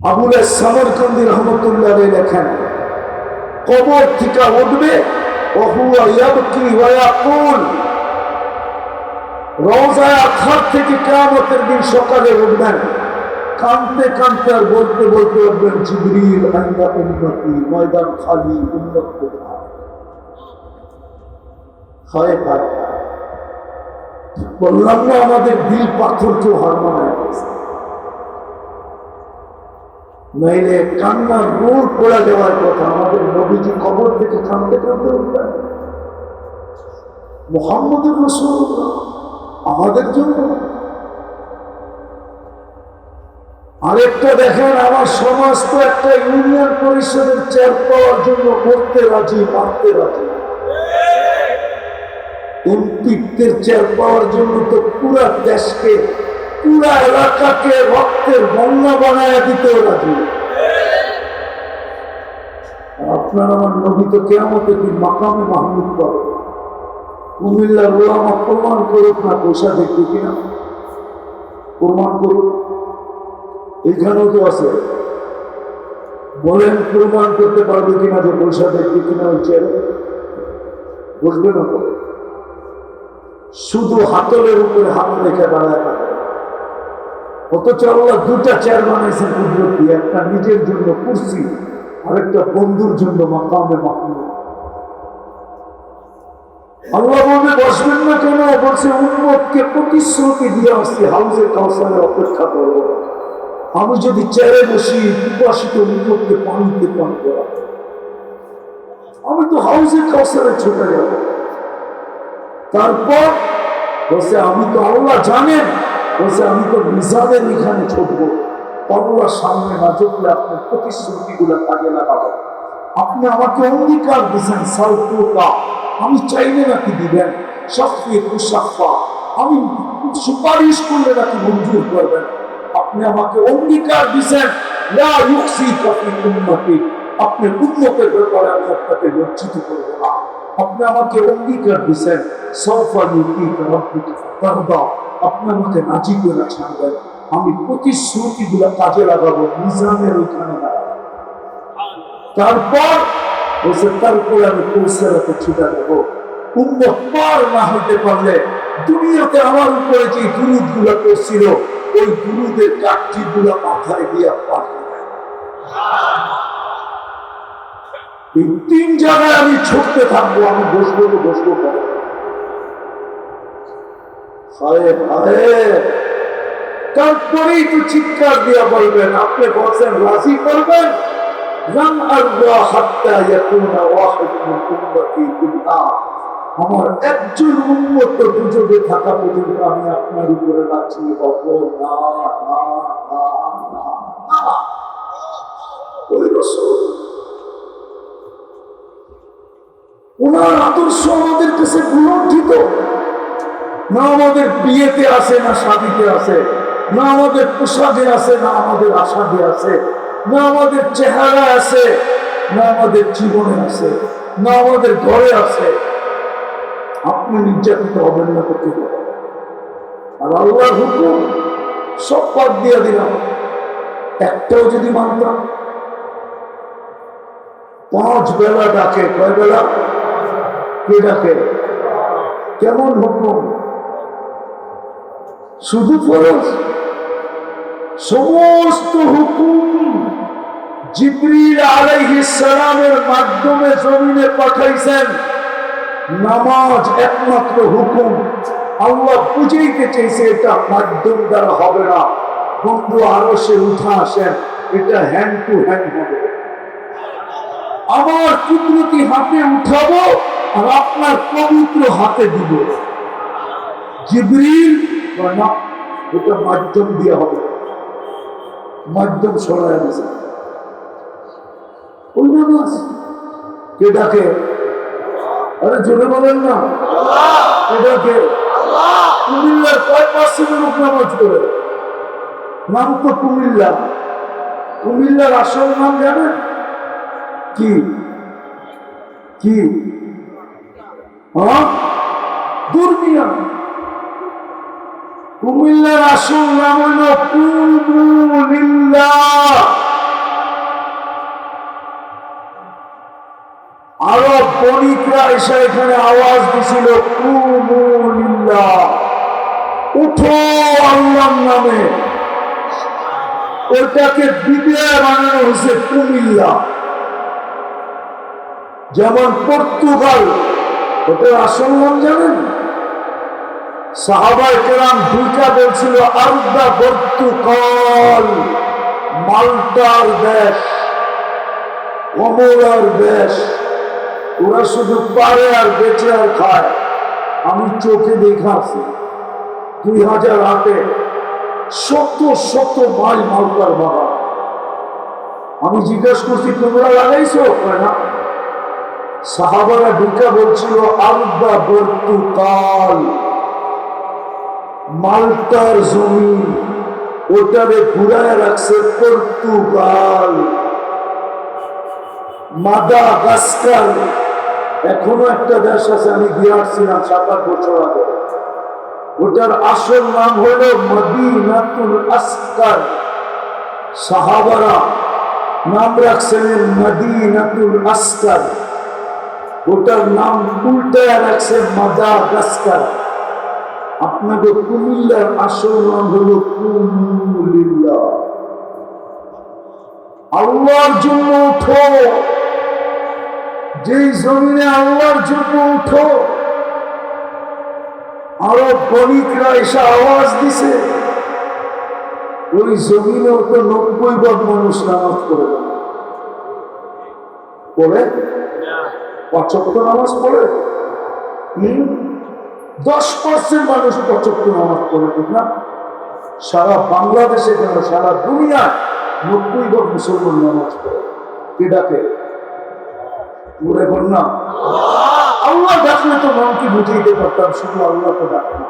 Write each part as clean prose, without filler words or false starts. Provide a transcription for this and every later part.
আবুল সামরকান্দি রহমতুল্লাহ লেখেন, কবর থেকে উঠবে রওজায়ে আতহার থেকে কিয়ামতের দিন সকালে উঠবেন, কাঁদতে কাঁদতে আর বলতে বলতে উঠবেন, জিবরিল আইনা উম্মতি, ময়দান খালি, উম্মত কোথায়? হয় পায় বললাম না, আমাদের দিল পাথরকেও হার মানায় গেছে। নইলে কান্নার রোল পড়ে যাওয়ার কথা। আমাদের নবীজি কবর থেকে কাঁদতে কাঁদতে উঠবেন, মুহাম্মদুর রাসূলুল্লাহ আমাদের জন্য। আরেকটা দেখেন, আমার সমাজ তো একটা ইউনিয়ন পরিষদের চেয়ার পাওয়ার জন্য মরতে রাজি, মারতে রাজি। এমপিদের চেয়ার পাওয়ার জন্য তো পুরা দেশকে, পুরা এলাকাকে রক্তের বন্যা বানায় দিতেও রাজি। আপনার আমার নবী তো কিয়ামতের দিন মাকামে মাহমুদ পাবে। কুমিল্লার ওলামা প্রমাণ করুক না, পয়সা দেখবে কিনা, প্রমাণ করুক। এখানেও তো আছে, বলেন প্রমাণ করতে পারবে কিনা যে পয়সা দেখবে কিনা ওই চেয়ারে? বসবে না তো, শুধু হাতলের উপরে হাত রেখে দাঁড়ায় থাকে। অথচ আল্লাহ দুটা চেয়ার বানাইছেন কুদরত দিয়ে, একটা নিজের জন্য কুরসি, আরেকটা বন্ধুর জন্য মাকামে মাহমুদ। আল্লাহ বলবে বসবেন না কেন? বলছে উম্মতকে প্রতিশ্রুতি দিয়ে আসছি, হাউজে কাউসারে অপেক্ষা করবো। আমি যদি চেয়ারে বসি, পিপাসিত উম্মতকে পানিতে পান করা, আমি তো হাউজে কাউসারে ছুটে যাব। তারপর বলছে আমি তো, আল্লাহ জানেন, বলছে আমি তো মিজানের এখানে ছুটবো। আল্লাহ সামনে না ঝুঁকলে আপনার প্রতিশ্রুতি গুলা কাজে লাগাবো। আপনি আমাকে অঙ্গীকার দিচ্ছেন, সাউকা, আমি চাইলে নাকি দিবেন, সাফিয়ে তুষাফা, আমি সুপারিশ করলে নাকি মঞ্জুর করবেন। আপনি আমাকে অঙ্গীকার দিচ্ছেন, লা ইউসিকা ফি উম্মতি, আপনি উম্মতের ব্যাপারে আমি আপনাকে লজ্জিত করব না। আপনি আমাকে অঙ্গীকার দিচ্ছেন, সাউফা ইউতিকা রাব্বুকা ফাতারদা, আপনি আমাকে রাজি করে ছাড়বেন। আমি প্রতিশ্রুতিগুলো কাজে লাগাবো, মিজানের ওইখানে লাগাবো। তারপর বলছে, তারপরে আমি কৌশলাতে ছুটে দেবো। উম্মত পার না হতে পারলে দুনিয়াতে আমার উপরে যে দুরুদ গুলা করছিল, ওই দুরুদের কাঠি গুলা মাথায় দিয়ে পার। এই তিন জায়গায় আমি ছুটতে থাকবো। আমি বসবো তো বসবো পরে। তারপরেই তো চিৎকার দিয়া বলবেন, আপনি বলছেন রাজি করবেন, আমার একজন উম্মত দুজনে থাকা পর্যন্ত আমি আপনার উপরে রাজি হব না। ওনার আদর্শ আমাদের কাছে গুণান্বিত না, আমাদের বিয়েতে আছে না শাদীতে আছে, না আমাদের পোশাকে আছে, না আমাদের আশাকে আছে, না আমাদের চেহারা আছে, না আমাদের জীবনে আছে, না আমাদের ঘরে আছে। আপনি নির্যাতিত হবেন না করতে পারেন, আর আল্লাহর হুকুম সব বাদ দিয়ে দিলাম। একটাও যদি মানতাম, 5 বেলা ডাকে, কয় বেলা? কে ডাকে? কেমন হুকুম? শুধু ফরজ? সমস্ত হুকুম জিবরিল আলাইহিস সালামের মাধ্যমে জমিনে পাঠাইছেন। নামাজ একমাত্র হুকুম। আল্লাহ বুঝাইতে চাইছে এটা মাধ্যম দ্বারা হবে না, বন্ধু আরশে উঠা আসেন, এটা হ্যান্ড টু হ্যান্ড হবে। আমার কুদরতি হাতে উঠাবো আর আপনার পবিত্র হাতে দিব। জিবরিল না, এটা মাধ্যম দিয়ে হবে, মাধ্যম সরাই দিয়েছে। ওই নামাজ কে ডাকে? আরে জোরে বলেন না, কে ডাকে? কুমিল্লার কয় পার্সেন্টের লোক নামাজ করে? নাম তো কুমিল্লা। কুমিল্লার আসল নাম জানেন কি? কি? দুর্মিয়া। কুমিল্লার আসল নাম হল কুমু লিল্লাহ, বণিকরা এসে এখানে আওয়াজ দিছিল, কুমু লিল্লাহ, উঠো আল্লাহর নামে। ওটাকে বিদায় বানানো হয়েছে কুমিল্লা। যেমন পর্তুগাল, ওটার আসল নাম জানেন? সাহাবায়ে কেরাম দুইটা বলছিল, আরদা পর্তুগাল, মাল্টার দেশ, কমলার দেশ। ওরা শুধু পারে আর বেঁচে আর খায়। আমি চোখে দেখাছি 2008-এ শত শত মাইল মালটার বাগান। আমি জিজ্ঞেস করছি, তোমরা লাগাইছো? না। সাহাবারা ঢুকা বলছিল, আরদা পর্তুগাল, মাল্টার জমি, ওটারে ঘুরায় রাখছে পর্তুগাল। মাদাগাস্কার এখনো একটা দেশ আছে, আমি গিয়ে আসছিলাম 7-8 বছর আগে। ওটার আসল নাম হলো মদিনাতুল আসকার। সাহাবারা নাম রাখছেন মদিনাতুল আসকার, ওটার নাম উল্টায় রাখছে মাদাগাস্কার। আপনাদের কুমিল্লার আসল নাম হলো কুমুলিল্লাহ। আল্লাহর জন্য উঠো, যেই জমিনে আল্লাহর জন্য উঠো। আরব বণিকরা এসে আওয়াজ দিছে, ওই জমিনেও তো 90% মানুষ নামাজ পড়ে। পড়ে 5 ওয়াক্ত নামাজ পড়ে। 10% মানুষ 5 ওয়াক্ত নামাজ পড়ে, ঠিক না? সারা বাংলাদেশে কেন, সারা দুনিয়ায় 90% মুসলমান নামাজ পড়ে। কে ডাকে? বলে বল না, আল্লাহ ডাকলে তো মনকে বুঝাইতে পারতাম, শুধু আল্লাহ তো ডাকে না,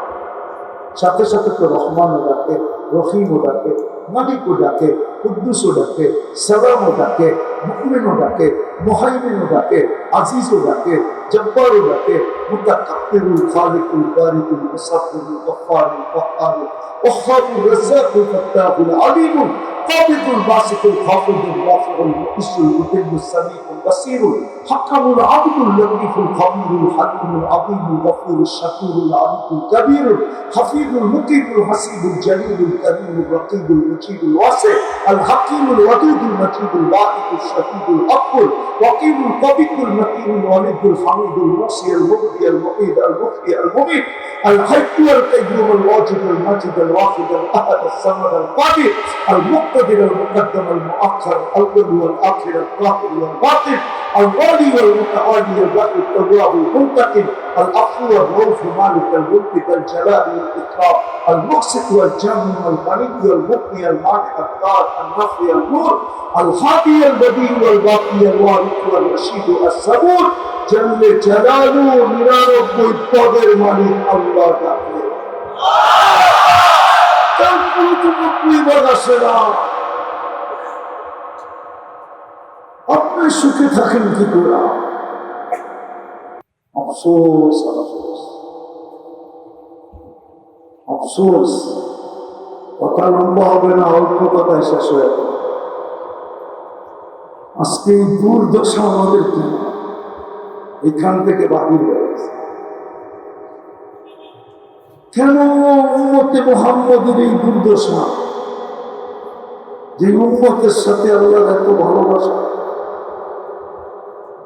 সাথে সাথে তো রহমানও ডাকে, রহিমও ডাকে, মালিকও ডাকে, কুদ্দুসও ডাকে, সালামও ডাকে, মুকমিনও ডাকে, মুহাইমিনও ডাকে, আজিজও ডাকে, জব্বারও ডাকে, মুতাকাব্বিরুল খালিকুল বারিকুল মুসাব্বিরুল গফফারুল কহ্হারুল ওয়াহ্হাবুর রাজ্জাকুল ফাত্তাহুল আলিমুল কাবিদুল বাসিতুল খাফিদুল রাফিউল মুকিসুল মুতিল্লুস সামিউল বাসীরুল হাকামুল আবদুল লতীফুল খবীরুল হালিমুল আযীমুল গফুরুশ শাকুরুল আলিমুল কবীরুল হাফিজুল মুকিবুল হাসিবুল জলিলুল করিমুল রকিবুল মুজিবুল ওয়াসি আল হাকিমুল ওয়াদুদুল মজিদুল বাঈদুল শাহীদুল হকুল ওয়াকিবুল কবিকুল মকিনুল ওয়ালিদুল হামিদুল মুসিল মুবদি আল মুঈদ আল মুফতি আল মুমিত আল হাইয়্যু আল কাইয়্যুম আল ওয়াজিদ আল মাজিদ আল ওয়াহিদ আল আহাদ আল সামাদ আল কাদির আল মুক্তাদির আল মুকদ্দম আল মুআখখার আল আউয়াল ওয়াল আখির আল যাহির ওয়াল বাতিন আল ওয়ালি ওয়াল মুতাআলি আল বারি আল তাওয়াব আল মুনতাকিম আল আফু ওয়াল রউফ মালিক আল মুলক আল জালাল ওয়াল ইকরাম আল মুকসিত ওয়াল জামি ওয়াল গনি ওয়াল মুগনি আল মানি আল দার আল নাফি আল নূর আল হাদি আল বদি ওয়াল বাকি আল ওয়ারিস ওয়াল রশিদ আল সাবুর জাল্লে জালালু 99 পদের মালিক আল্লাহ ডাকে। তারপরে তো 90 বার আসে না। আপনি সুখে থাকেন কি করে? আফসোস আফসোস আফসোস। কথা লম্বা হবে না, অল্প কথায় শেষ হয়ে যাবে। আজকে এই দুর্দশা আমাদের কি এখান থেকে বাহির হয়ে গেছে। কেন উম্মতে মুহাম্মদের এই দুর্দশা? যে উম্মতের সাথে আল্লাহর এত ভালোবাসা,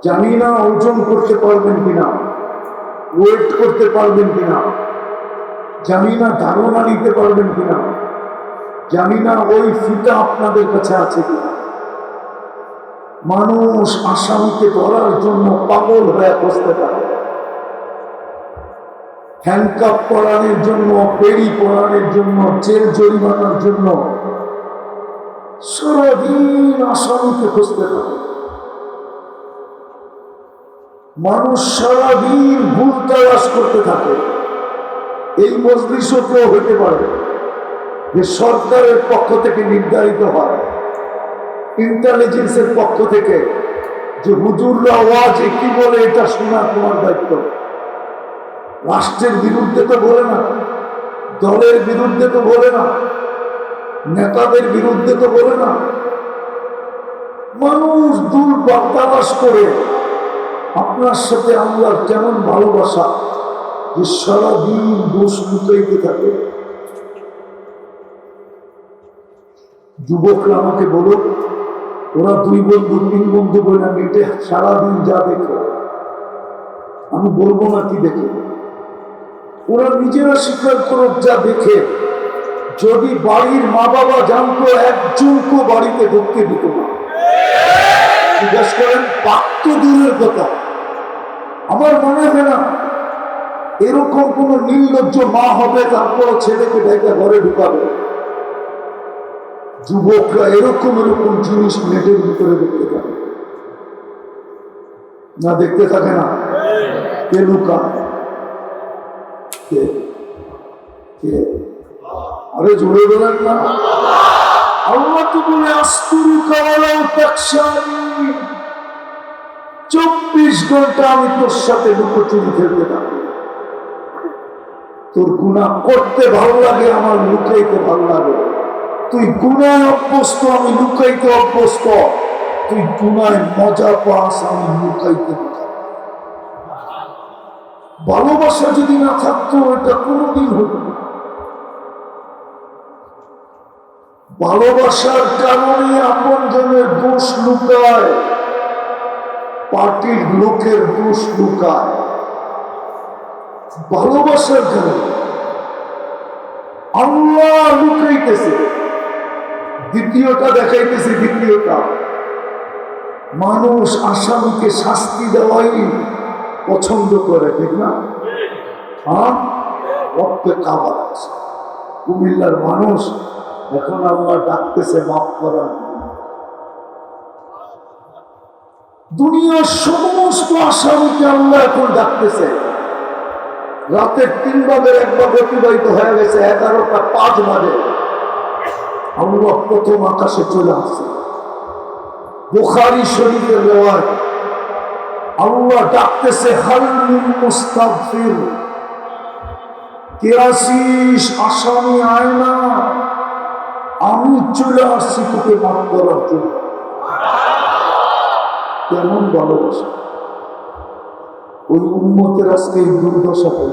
জানি না ওজন করতে পারবেন কিনা, ওয়েট করতে পারবেন কিনা, জানি না ধারণা নিতে পারবেন কিনা, জানি না ওই ফিতা আপনাদের কাছে আছে কিনা। মানুষ আসামিকে ধরার জন্য পাগল হয়ে বসতে পারে, হ্যান্ডকাপ পরানোর জন্য, বেড়ি পরানোর জন্য, জেল জরিমানার জন্য সারাদিন আসামিকে খুঁজতে পারে। মানুষ সারাদিন ভুল তালাশ করতে থাকে। এই মজলিসও কেউ হতে পারে যে সরকারের পক্ষ থেকে নির্ধারিত হয়, ইন্টেলিজেন্সের পক্ষ থেকে, যে হুজুররা ওয়াজে কি বলে এটা শোনা তোমার দায়িত্ব। রাষ্ট্রের বিরুদ্ধে তো বলে না, দলের বিরুদ্ধে তো বলে না, নেতাদের বিরুদ্ধে তো বলে না। মানুষ দুর্বার তালাশ করে আপনার সাথে আল্লাহর কেমন ভালোবাসা যে সারাদিন দোষ লুকাইতে থাকে। যুবকরা আমাকে বলো, ওরা 2 বন্ধু 3 বন্ধু বলে নেটে সারাদিন যা দেখে, আমি বলবো না কি দেখে, ওরা নিজেরা স্বীকার করুক যা দেখে। যদি বাড়ির মা বাবা জানতো, একজনকে বাড়িতে ঢুকতে দিত না। জিজ্ঞাসা করেন, বাক্য দূরের কথা, আমার মনে হয় না এরকম কোন নির্লজ্জ মা হবে তারপর ছেলেকে ডেকে ঘরে ঢুকাবে। যুবকরা এরকম এরকম জিনিস নেটের ভিতরে দেখতে থাকে না, দেখতে থাকে না? কে লুকায়? আরে জোরে বলেন না। আল্লাহ তো বলে, আস্তুরু কাওয়ালাও তাকশানি, 24 ঘন্টা আমি তোর সাথে লুকোচুরি খেলতে থাকি। তোর গুনাহ করতে ভালো লাগে, আমার লুকাইতে ভালো লাগে। তুই গুনায় অভ্যস্ত, আমি লুকাইতে অভ্যস্ত। তুই গুনায় মজা পাস, আমি লুকাইতে। ভালোবাসা যদি না থাকতো এটা কোনোদিন হতো না। ভালোবাসার কারণে আপন জনের দোষ লুকায়, পার্টির লোকের দোষ লুকায়। ভালোবাসার কারণে আল্লাহ লুকাইতেছে। দ্বিতীয়টা দেখাইতেছে, দ্বিতীয়টা মানুষ আসামিকে শাস্তি দেওয়াই পছন্দ করে, ঠিক না? হ্যাঁ, রক্তে কাবার আছে। কুমিল্লার মানুষ এখন আল্লাহ ডাকতেছে মাফ করার। দুনিয়ার সমস্ত আসামিকে আল্লাহ এখন ডাকতেছে। রাতের 3 ভাগের 1 ভাগ অতিবাহিত হয়ে গেছে, 11টা 5 বাজে আল্লাহ প্রথম আকাশে চলে আসছে। বুখারী শরীফের রিওয়ায়াত, আল্লাহ ডাকতেছে, হাল মিন মুস্তাগফির, কে আসিস? আসামি আয় না, আমি চলে আসছি তোকে মাফ করার জন্য। কেমন ভালোবাসা! ওই উম্মতের আজকে এই দুর্দশা হল।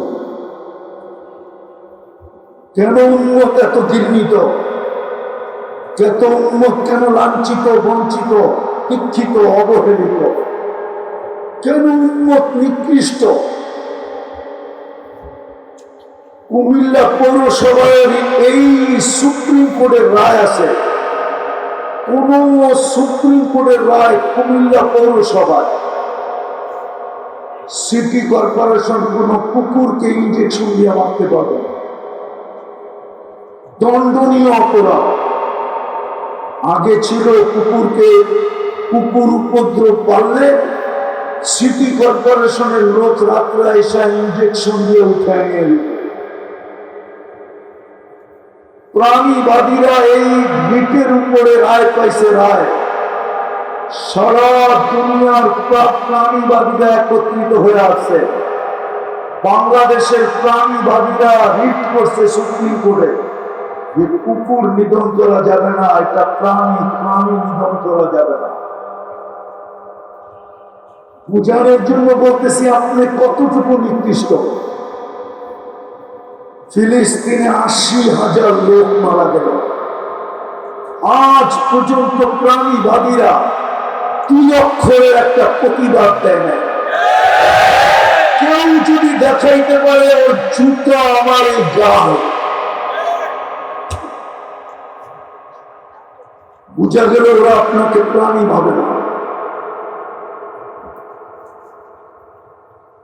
কেন উম্মত এত ঘৃণিত? যত উম্মত কেন লাঞ্ছিত, বঞ্চিত, শিক্ষিত, অবহেলিত? কেন উম্মত নিকৃষ্ট? কুমিল্লা পৌরসভার এই সুপ্রিম কোর্টের রায় আছে, কোন সুপ্রিম কোর্টের রায় কুমিল্লা পৌরসভায় সিটি কর্পোরেশন কোন কুকুরকে ইঞ্জেকশন দিয়ে মারতে পারবে না, দণ্ডনীয় অপরাধ। আগে ছিল কুকুর উপদ্রব পারলে সিটি কর্পোরেশনের লোক রাত্রে এসে ইঞ্জেকশন দিয়ে উঠে নিয়ে। প্রাণীবাদীরা এই বিটের উপরে রায় পাইছে, রায়। সারা দুনিয়ার প্রাণীবাদীরা একত্রিত হয়ে আছে। বাংলাদেশের প্রাণীবাদীরা রিট করছে সুপ্রিম কোর্টে যে কুকুর নিধন করা যাবে না, এটা প্রাণী নিধন করা যাবে না। বুঝানোর জন্য বলতেছি, আপনি কতটুকু নিকৃষ্ট। ফিলিস্তিনে 80,000 লোক মারা গেল। আজ পর্যন্ত প্রাণীবাদীরা 2 অক্ষরের একটা প্রতিবাদ দেয় না। কেউ যদি দেখাইতে পারে ওর জুতো আমার এই গাল, বুঝা গেল ওরা আপনাকে প্রাণী ভাবে না।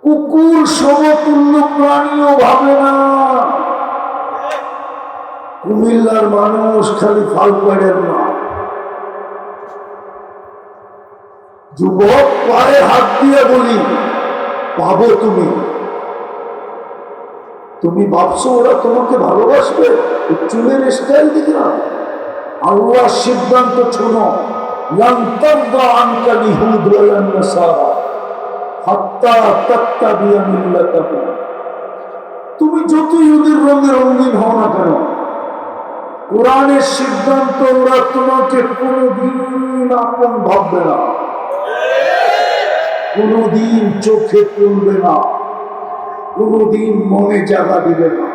কুকুর সমতুল্য প্রাণীও ভাবে না। কুমিল্লার মানুষ খালি ফালপাড়ের না। যুবক, পায়ে হাত দিয়ে বলি, পাবো তুমি ভাবছো ওরা তোমাকে ভালোবাসবে? চুলের স্টাইল দেখে না। আল্লাহ সিদ্ধান্ত শোনো, লান তারদা আনকা লিহুদ ওয়ালান নাসারা হাত্তা তাত্তাবিয়া মিল্লাতাহুম। তুমি যতই ওদের রঙে রঙিন হও না কেন, কোরআনের সিদ্ধান্ত ওরা তোমাকে কোনদিন আপন ভাববে না। কোনদিন চোখে তুলবে না, কোনদিন মনে জায়গা দিবে না,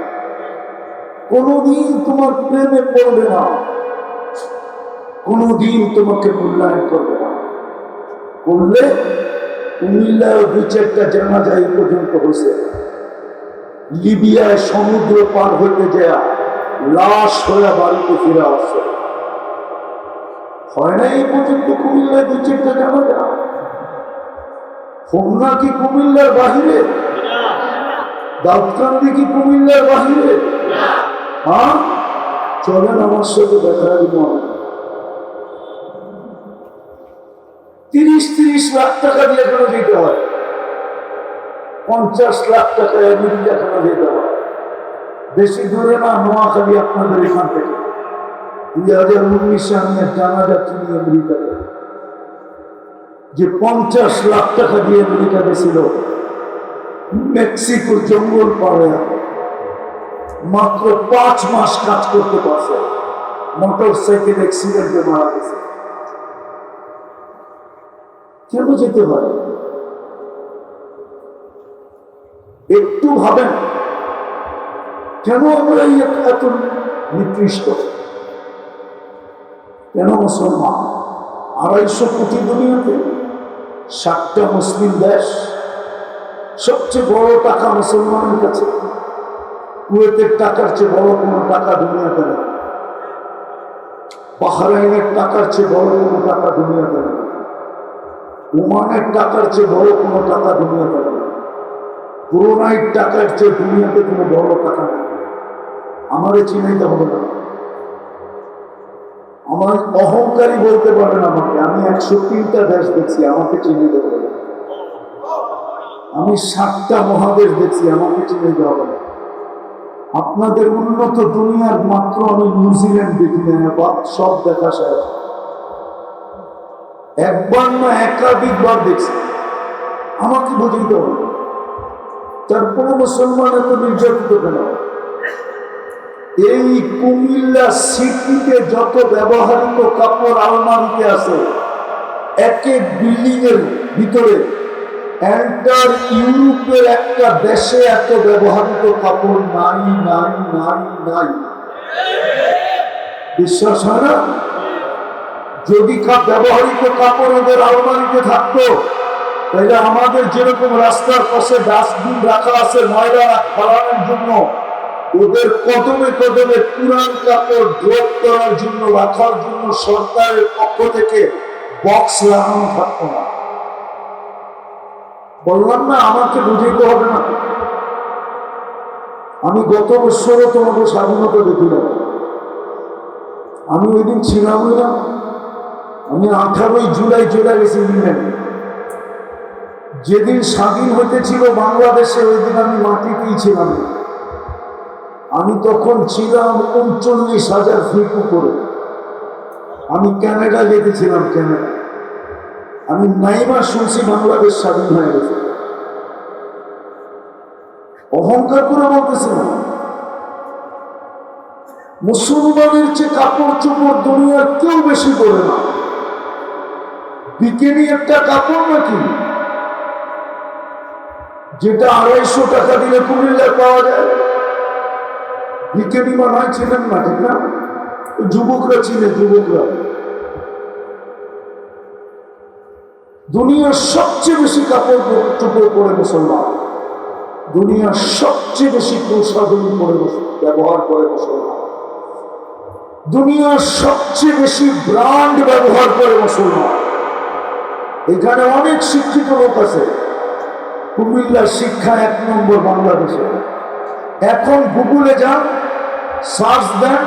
কোনদিন তোমার প্রেমে পড়বে না, কোনদিন তোমাকে মূল্যায়ন করবে না। করলে কুমিল্লায় 2-4টা জানাজা এই পর্যন্ত হয়েছে। লিবিয়ায় সমুদ্র পার হইতে যায় লাশ হয়ে বাড়িতে ফিরে আসছে। হয় না এই পর্যন্ত কুমিল্লায় 2-4টা জানাজা? হোমনা কি কুমিল্লার বাহিরে? দাউদকান্দি কি কুমিল্লার বাহিরে? হ্যাঁ, চলেন আমার সাথে দেখা দিব। 30 লাখ টাকা দিয়ে কেন যেতে হয়? 50 লাখ টাকা আমেরিকা কেন যেতে হয়? বেশি দূরে না, নোয়াখালী আপনাদের এখান থেকে। 2019-এ আমি জানা যাচ্ছি আমেরিকাতে যে 50 লাখ টাকা দিয়ে আমেরিকা গেছিল মেক্সিকোর জঙ্গল পাড়ে, মাত্র 5 মাস কাজ করতে পারছে, মোটর সাইকেল অ্যাক্সিডেন্টে মারা গেছে। কেন যেতে হয়? একটু ভাবেন, কেন আমরা এত নিকৃষ্ট? কেন মুসলমান 250 কোটি দুনিয়াতে, 60টা মুসলিম দেশ, সবচেয়ে বড় টাকা মুসলমানের কাছে। কুয়েতের টাকার চেয়ে বড় কোনো টাকা দুনিয়াতে নেই, বাহরাইনের টাকার চেয়ে বড় কোনো টাকা দুনিয়াতে নেই, ওমানের টাকার চেয়ে বড় কোনো টাকা দুনিয়াতে নেই, ব্রুনাইয়ের টাকার চেয়ে দুনিয়াতে কোনো বড় টাকা নেই। আমারে চিনাইতে হবে না, আমার অহংকারী বলতে পারেন আমাকে, আমি 103টা দেশ দেখছি, আমাকে চিনাইতে হবে না। আমি 7টা মহাদেশ দেখছি, আমাকে চিনাইতে হবে না। আপনাদের উন্নত দুনিয়ার মাত্র আমি নিউজিল্যান্ড দেখি না, সব দেখা শেষ। একবার না একাধিকবার দেখছি, আমাকে বুঝিতে হবে। তারপরে মুসলমান এত নির্যাতিত কেন? এই কুমিল্লা সিটিতে যত ব্যবহৃত কাপড় আলমারিতে আছে, এক এক বিল্ডিং এর ভিতরে এন্টার ইউরোপের একটা দেশে এত ব্যবহৃত কাপড় নাই নাই নাই নাই। বিশ্বাস হয় না? যদি ব্যবহৃত কাপড় ওদের আলমারিতে থাকতো, তাহলে আমাদের যেরকম রাস্তার পাশে ডাস্টবিন রাখা আছে ময়লা ফেলানোর জন্য, ওদের কদমে কদমে পুরান কাপড় ড্রপ করার জন্য, রাখার জন্য সরকারের পক্ষ থেকে বক্স লাগানো থাকতো না। বললাম না, আমাকে বুঝাইতে হবে না। আমি গত বছরও তোমাকে স্বাধীনতা দেখিলাম, আমি ওই দিন ছিলাম না, আমি 18 জুলাই চলে গেছি ইংল্যান্ডে। যেদিন স্বাধীন হইতেছিল বাংলাদেশে, ওই দিন আমি মাটিতেই ছিলাম। আমি তখন ছিলাম 39,000 ফিট উপরে। আমি ক্যানাডা যেতেছিলাম, ক্যানাডা। আমি নাইমা শুনছি বাংলাদেশ স্বাধীন হয়ে গেছে। অহংকার করে বলতেছি না। মুসলমানের চেয়ে কাপড় চোপড় দুনিয়ার কেউ বেশি করে না। বিকেনি একটা কাপড় নাকি যেটা 250 টাকা দিলে কুমিল্লায় পাওয়া যায়? বিকেনি বানায় ছিলেন না, ঠিক না? যুবকরা ছিলেন, যুবকরা। দুনিয়ার সবচেয়ে বেশি কাপড় চোপড় পরে মুসলমান, দুনিয়ার সবচেয়ে বেশি প্রসাধনী করে ব্যবহার করে মুসলমান, দুনিয়ার সবচেয়ে বেশি ব্র্যান্ড ব্যবহার করে মুসলমান। এখানে অনেক শিক্ষিত লোক আছে। কুমিল্লার শিক্ষা 1 নম্বর বাংলাদেশে। এখন গুগলে যান, সার্চ দেন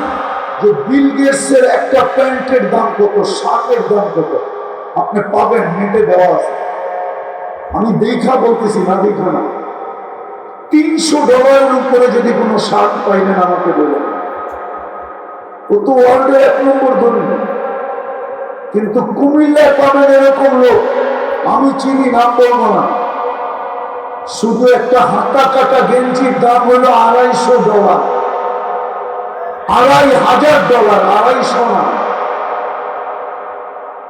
যে বিল গেটসের একটা প্যান্টের দাম কত, শার্টের দাম কত, আপনি পাবেন, নেটে দেওয়া আছে। আমি দেখা বলতেছি না, দেখা না। $300 উপরে যদি কোনো শার্ট পাইলেন আমাকে বলেন। ও তো ওয়ার্ল্ডের 1 নম্বর ধনী। কিন্তু কুমিল্লায় পাবেন এরকম লোক আমি চিনি, নাম বলবো না। শুধু একটা হাতা কাটা গেঞ্জির দাম হলো $250, $2,500, 250 না,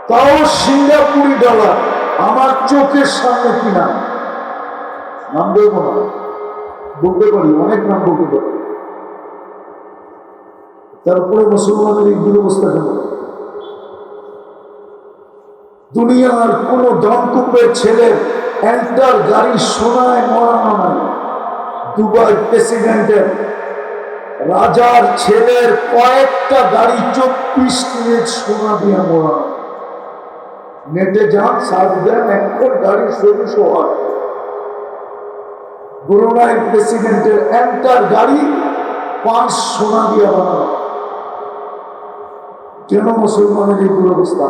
তাও সিঙ্গাপুরি ডলার আমার চোখের সামনে কিনা, নাম বলবো না, বলতে পারি অনেক নাম বলতে পারি। তারপরে মুসলমানের এই দুরবস্থা কেন? দুনিয়ার কোন দমকুপের ছেলের এন্টার গাড়ি সোনায় মরানো নাই। দুবাই প্রেসিডেন্টের রাজার ছেলের কয়েকটা গাড়ি 24 ক্যারেট সোনা দিয়ে মরানো। নেটে যান, সার্চ দেন, এখন গাড়ি 1600 হয়। ব্রুনাই প্রেসিডেন্টের এন্টার গাড়ি 5 সোনা দিয়ে বানানো। কেন মুসলমানের এই দুরবস্থা?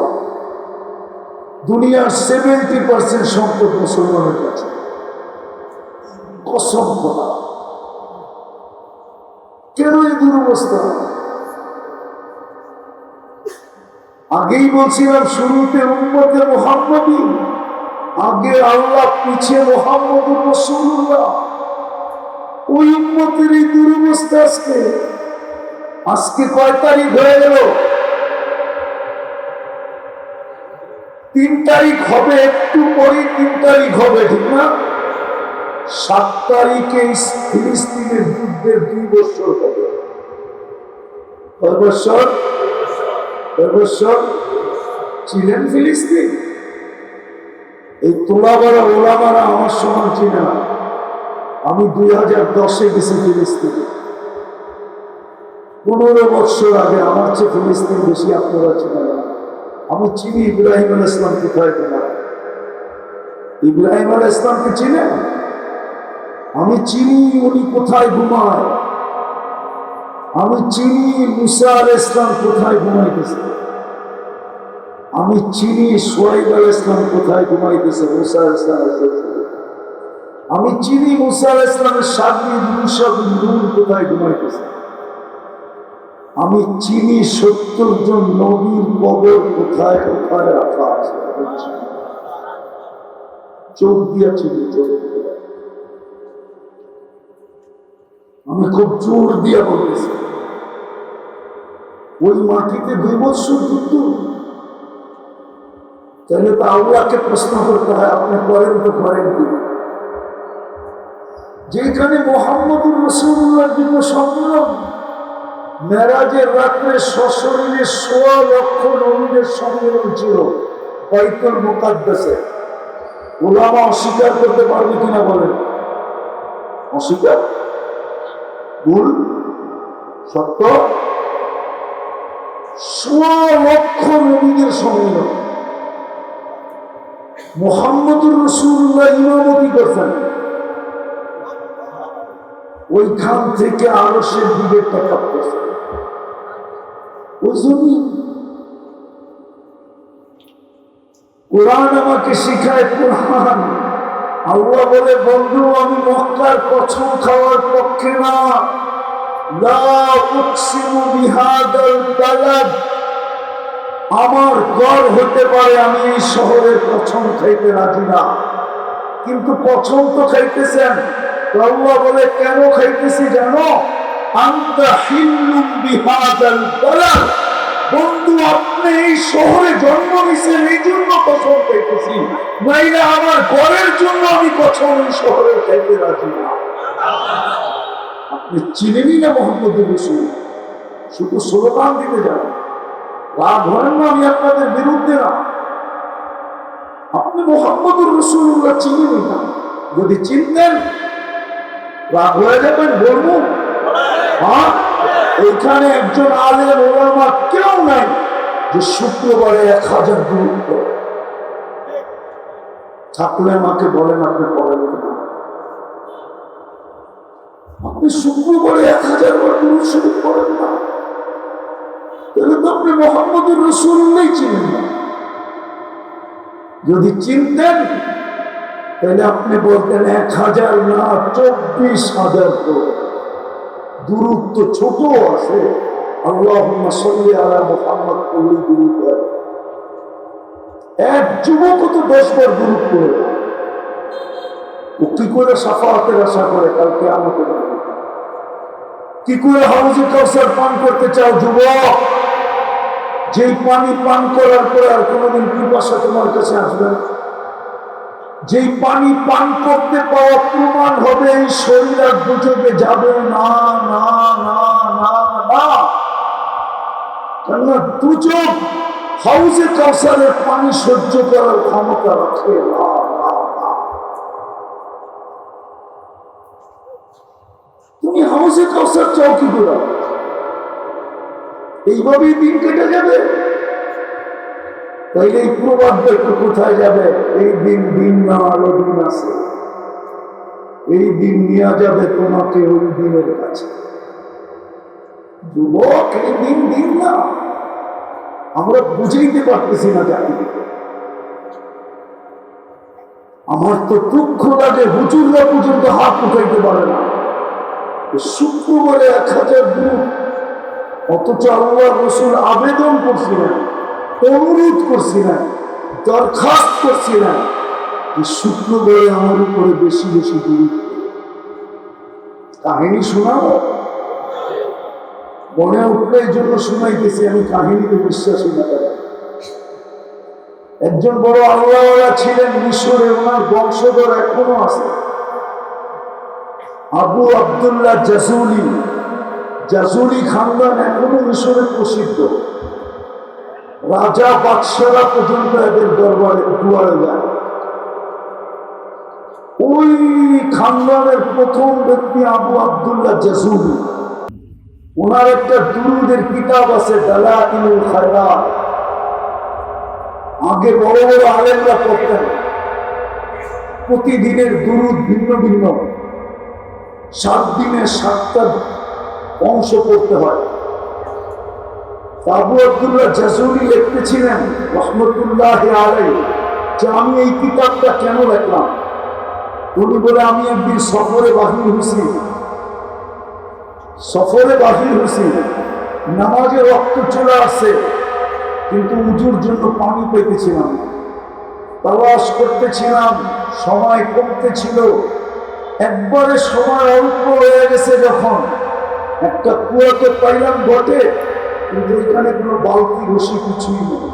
দুনিয়ার 70% সম্পদ মুসলমানের কাছে। কসম খোদা, কেন এই দুরবস্থা? আগেই বলছিলাম শুরুতে উম্মতে মুহাম্মদী, আগে আল্লাহ, পিছিয়ে মুহাম্মদুর রাসূলুল্লাহ। ওই উম্মতের এই দুরবস্থা আজকে। আজকে কয় তারিখ হয়ে গেল? 3 তারিখ হবে, একটু পরে 3 তারিখ হবে, ঠিক না? 7 তারিখে ফিলিস্তিনের যুদ্ধের 2 বছর হবে। কয় বছর? 2 বছর ছিলেন ফিলিস্তিন। এই তোলাবারা ওলামারা আমার সমান ছিল না। আমি 2010-এ গেছি ফিলিস্তিনে। 15 বছর আগে আমার চেয়ে ফিলিস্তিন বেশি আপনারা ছিলেন না। আমি চিনি ইব্রাহিম আলাইহিস সালাম কোথায় গেলেন। ইব্রাহিম আলাইহিস সালামকে চিনেন? আমি চিনি উনি কোথায় ঘুমায়। আমি চিনি মুসা আলাইহিস সালাম কোথায় ঘুমাইতেছে। আমি চিনি শুআয়ব আলাইহিস সালাম কোথায় ঘুমাইতেছে, মুসা আলাইহিস সালাম। আমি চিনি মুসা আলাইহিস সালামের সাথী ইউসা বিন নূন কোথায় ঘুমাইতেছে। আমি চিনি 70 জন নবীর কবর কোথায় কোথায় রাখা আছে। চোখ দিয়া চিনি, চোখ দিয়া। আমি খুব জোর দিয়া বলতেছি, ওই মাটিতে 2 বছর যুদ্ধ। তাহলে তো আল্লাহকে প্রশ্ন করতে হয়, আপনি করেন তো করেন কি? যেখানে মুহাম্মদুর রাসূলুল্লাহর জন্য সম্মেলন, মেরাজের রাত্রে সশরীরে 1.25 লক্ষ নবীদের সম্মেলন ছিল বাইতুল মুকাদ্দাসে। উলামা অস্বীকার করতে পারবে কিনা বলেন? অস্বীকার? ভুল? সত্য? 1.25 লক্ষ নবীদের সম্মেলন। মুহাম্মদুর রাসূলুল্লাহ ইমামতি করতেন। ওইখান থেকে আরশের দিকে তাকাত করছে। ওই জমিন কোরআন আমাকে শিখায়। কোরআন আল্লাহ বলে, বন্ধু আমি মক্কার কসম খাওয়ার পক্ষে না। লা উকসিমু বিহাদাল বালাদ, আমার ঘর হতে পারে, আমি এই শহরের কসম খাইতে রাজি না, কিন্তু কসম তো খাইতেছেন। আল্লাহ বলে, কেন খাইতেছি জানো? আনতা হিল্লুম বিহাদাল বালাদ, বন্ধু আপনি এই শহরে জন্ম নিয়েছেন, এই জন্য কসম খাইতেছি, নাইলে আমার ঘরের জন্য আমি কসম এই শহরে খাইতে রাজি না। আপনি চিনেনই না মুহাম্মদুর রাসূল, শুধু স্লোগান দিতে যান। রাগ হয় না, আমি আপনাদের বিরুদ্ধে না। আপনি মুহাম্মদুর রাসূলুল্লাহ চিনেনই না। যদি চিনতেন রাগ হয়ে যাবেন, বলবো হ্যাঁ এখানে একজন আলেম ওলামা কেউ নাই যে শুক্রবারে 1000 দুরূদ পড়ে। থাকলে আমাকে বলেন, আপনি পড়েন না? আপনি শুক্রবারে 1000 বার দুরূদ শরীফ পড়েন না, তাহলে তো আপনি মুহাম্মদুর রাসূলুল্লাহ চিনেন না। যদি চিনতেন তাহলে আপনি বলতেন 1000 না 24,000 পড়ে। দুরূদ তো ছোট আছে, আল্লাহুম্মা সাল্লি আলা মুহাম্মদ পড়লে দুরূদ হয়। এক যুবক তো 10 বার দুরূদ পড়ে। ও কি করে শাফাআতের আশা করে কাল কিয়ামতের দিনে? কি করে হাউজে কাউসার পান করতে চাও যুবক, যেই পানি পান করার পরে আর কোনোদিন পিপাসা তোমার কাছে আসবে না? যেই পানি পান করতে পাওয়া প্রমাণ হবে এই শরীর আর দুচোখে যাবে না, না, না, না, না। কেননা দুচোখ হাউজে কাউসারের পানি সহ্য করার ক্ষমতা রাখে না, না, না। তুমি হাউজে কাউসার চাও কি করে? এইভাবেই দিন কেটে যাবে? তাইলে এই প্রবাদটা একটু কোথায় যাবে? এই দিন দিন না, আরো দিন আছে। এই দিন নেওয়া যাবে তোমাকে ওই দিনের কাছে। যুবক, এই দিন দিন না, আমরা বুঝাইতে পারতেছি না জাতিকে। আমার তো দুঃখ লাগে, হুজুররা পর্যন্ত হাত উঠাইতে পারে না। শুক্রবারে 1000 দিন, অথচ আল্লাহ রসুল আবেদন করছিলেন, অনুরোধ করছিলেন, দরখাস্ত করছিলেন যে শুক্রবারে আমার উপরে বেশি বেশি গুরুত্ব। কাহিনী শোনাবো, মনে উঠলে এই জন্য শুনাইতেছি, আমি কাহিনীতে বিশ্বাসী না। একজন বড় আল্লাহওয়ালা ছিলেন মিশরে, ওনার বংশধর এখনো আছে, আবু আব্দুল্লাহ জাজুলি। জাজুলি খানদান এখনো মিশরে প্রসিদ্ধ। রাজা বাদশারা পর্যন্ত এদের দরবারে দুয়ারে যায়। ওই খানদানের প্রথম ব্যক্তি আবু আব্দুল্লাহ জাজুলি। ওনার একটা দুরুদের কিতাব আছে, দালাইলুল খায়রাত। আগে বড় বড় আলেমরা পড়তেন। প্রতিদিনের দুরুদ ভিন্ন ভিন্ন, 7 দিনে 7টা অংশ পড়তে হয়। আবু আব্দুল্লাহ জাজুলি লিখতেছিলেন রহমতুল্লাহি আলাইহি যে আমি এই কিতাবটা কেন লিখলাম। উনি বলে, আমি একদিন সফরে বাহির হয়েছি, নামাজে রক্ত চলে আসছে, কিন্তু উজুর জন্য পানি পেতেছিলাম, তালাশ করতেছিলাম, সময় কমতেছিল। একবারে সময় অল্প হয়ে গেছে, যখন একটা কুয়াতে পাইলাম বটে, কিন্তু এখানে কোনো বালতি রশি কিছুই নেই।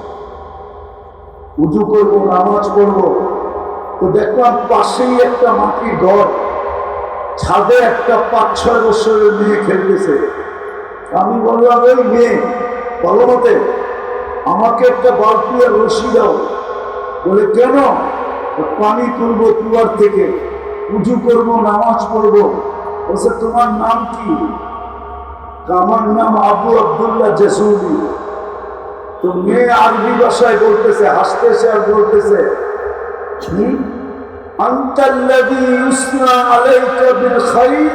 উজু করবো, নামাজ পড়বো, তো দেখলাম পাশেই একটা মাটির ঘর, ছাদে একটা 5-6 বছরের মেয়ে খেলতেছে। আমি বললাম, ওই মেয়ে, ভালো মতে আমাকে একটা বালতি আর রশি দাও। বলে, কেন? পানি তুলবো কুয়ার থেকে, উজু করবো, নামাজ পড়বো। বলছে, তোমার নাম কি? আমার নাম আবু আব্দুল্লাহ জাজুলি। তো মেয়ে আরবি ভাষায় বলতেছে, হাসতেছে আর বলতেছে, আনতাল্লাযী ইউসনা আলাইকা বিল খাইর,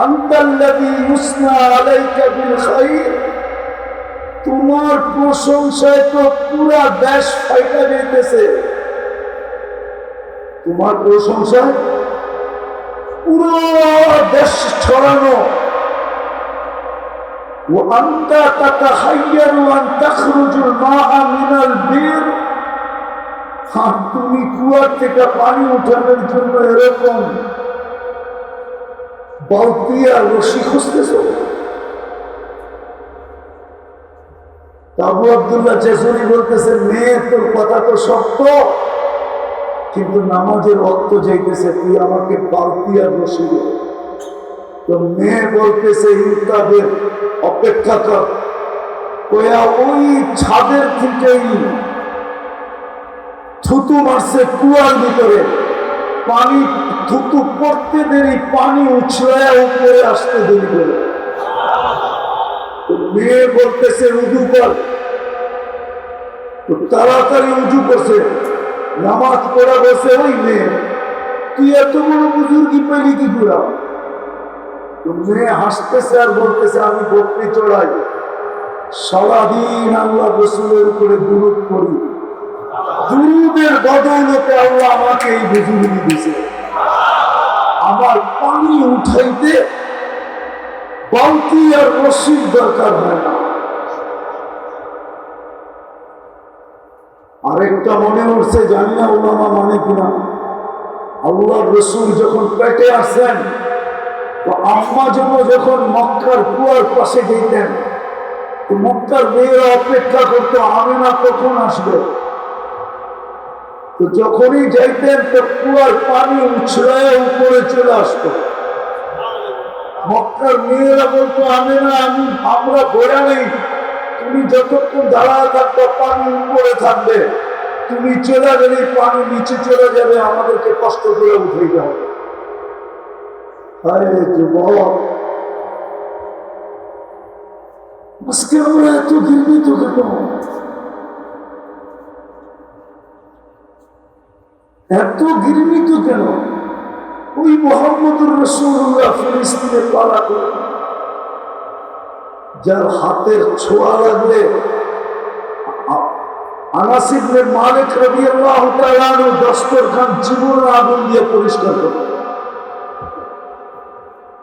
আনতাল্লাযী ইউসনা আলাইকা বিল খাইর। তোমার প্রশংসায় তো পুরা দেশ ফাইটা যাইতেছে। তোমার প্রশংসায় পুরো দেশ ছড়ানো। وأنت تتخير أن تخرج الماء من البئر। তুমি কুয়ার থেকে পানি উঠানোর জন্য এরকম বালতি আর রশি খুঁজতেছ। আবু আব্দুল্লাহ জাজুলি বলতেছে, মেয়ে, তোর কথা তো সত্য, কিন্তু নামাজের রক্ত যাইতেছে, তুই আমাকে বালতি আর রশি দে। তো মেয়ে বলতেছে, ইনকাবের, অপেক্ষা কর। ওই ছাদের থেকেই থুতু মারছে কুয়ার ভিতরে, পানি থুতু পড়তে দেরি, পানি উছড়ায় উপরে আসতে দেরি করে। মেয়ে বলতেছে, উজু কর। তো তাড়াতাড়ি উজু করছে, নামাজ পড়া বসে। ওই মেয়ে, তুই এত বড় বুজুর্গি পেলি কি পুরা? তো মেয়ে হাসতেছে আর বলতেছে, আমি বকরি চড়াই, সারাদিন আল্লাহ রসুলের উপরে দুরূদ পড়ি, দুরূদের বদৌলতে আল্লাহ আমাকে এই বুজুর্গি দিছে। আমার পানি উঠাইতে বালতি আর রশির দরকার হয় না। আরেকটা মনে উঠছে, জানি না ওলামা মানে কিনা, আল্লাহ রসুল যখন পেটে আসেন, তো আম্মা যখন মক্কার কুয়ার পাশে যেতেন, তো মক্কার মেয়েরা অপেক্ষা করতো, আমিনা কখন আসবে। তো যখনই যাইতেন তো কুয়ার পানি উছড়ায় উপরে চলে আসতো। মক্কার মেয়েরা বলতো আমরা গোড়া নেই, তুমি যতক্ষণ দাঁড়ায় থাকবে পানি উপরে থাকবে, তুমি চলে গেলে পানি নিচে চলে যাবে, আমাদেরকে কষ্ট করে উঠাইতে হবে। আরে যুবক, আজকে আমরা এত ঘৃণিত কেন? এত ঘৃণিত কেন? ওই মুহাম্মদুর রাসূলুল্লাহ ফিলিস্তিনে পালা করে, যার হাতের ছোঁয়া লাগলে আনাস ইবনে মালিক রাদিয়াল্লাহু তাআলা আনহু দস্তরখান জীবনের আগুন দিয়ে পরিষ্কার করতেন।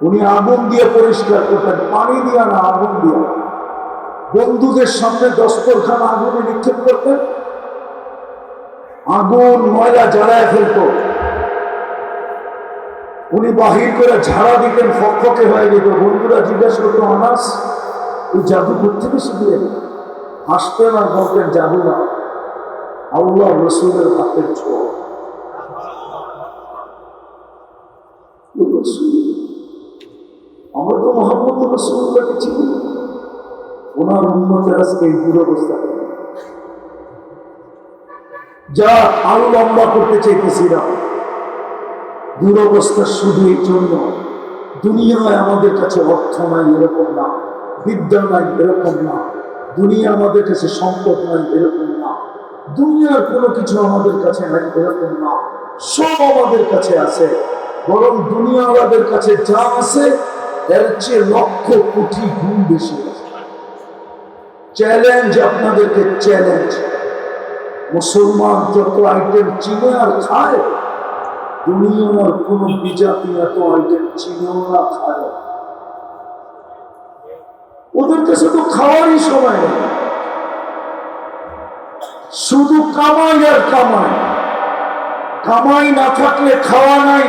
উনি আগুন দিয়ে পরিষ্কার করতেন, পানি দিয়ে না, আগুন দিয়ে। বন্ধুদের সামনে দস্তরখান আগুনে নিক্ষেপ করতেন, আগুন ময়লা জ্বালায় ফেলত, উনি বাহির করে ঝাড়া দিতেন, ফকফকে হয়ে যেত। বন্ধুরা জিজ্ঞাসা করতো, আনাস ওই জাদু থেকে শিখলেন? হাসতেন আর বলতেন, জাদু না, আল্লাহ রসুলের হাতের ছোঁয়া। আমরা তো মোহাম্মদ রাসূলুল্লাহকে চিনি, ওনার উম্মতের আজকে এই দুরবস্থা। যা আরো লম্বা করতে চাইতেছি না, দুরবস্থা শুধু এই জন্য, দুনিয়ায় আমাদের কাছে অর্থ নাই এরকম না, বিদ্যা নাই এরকম না, দুনিয়া আমাদের কাছে সম্পদ নাই এরকম না, দুনিয়ার কোনো কিছু আমাদের কাছে নাই এরকম না, সব আমাদের কাছে আছে। বরং দুনিয়াওয়ালাদের কাছে যা আছে এর চেয়ে লক্ষ কোটি গুণ বেশি আছে। চ্যালেঞ্জ, আপনাদেরকে চ্যালেঞ্জ, মুসলমান যত আইটেম চিনে আর খায়, দুনিয়ার কোন বিজাতি এত আইটেম চিনেও না, খায়। ওদের কাছে তো খাওয়ারই সময় নেই, শুধু কামাই আর কামাই। কামাই না থাকলে খাওয়া নাই,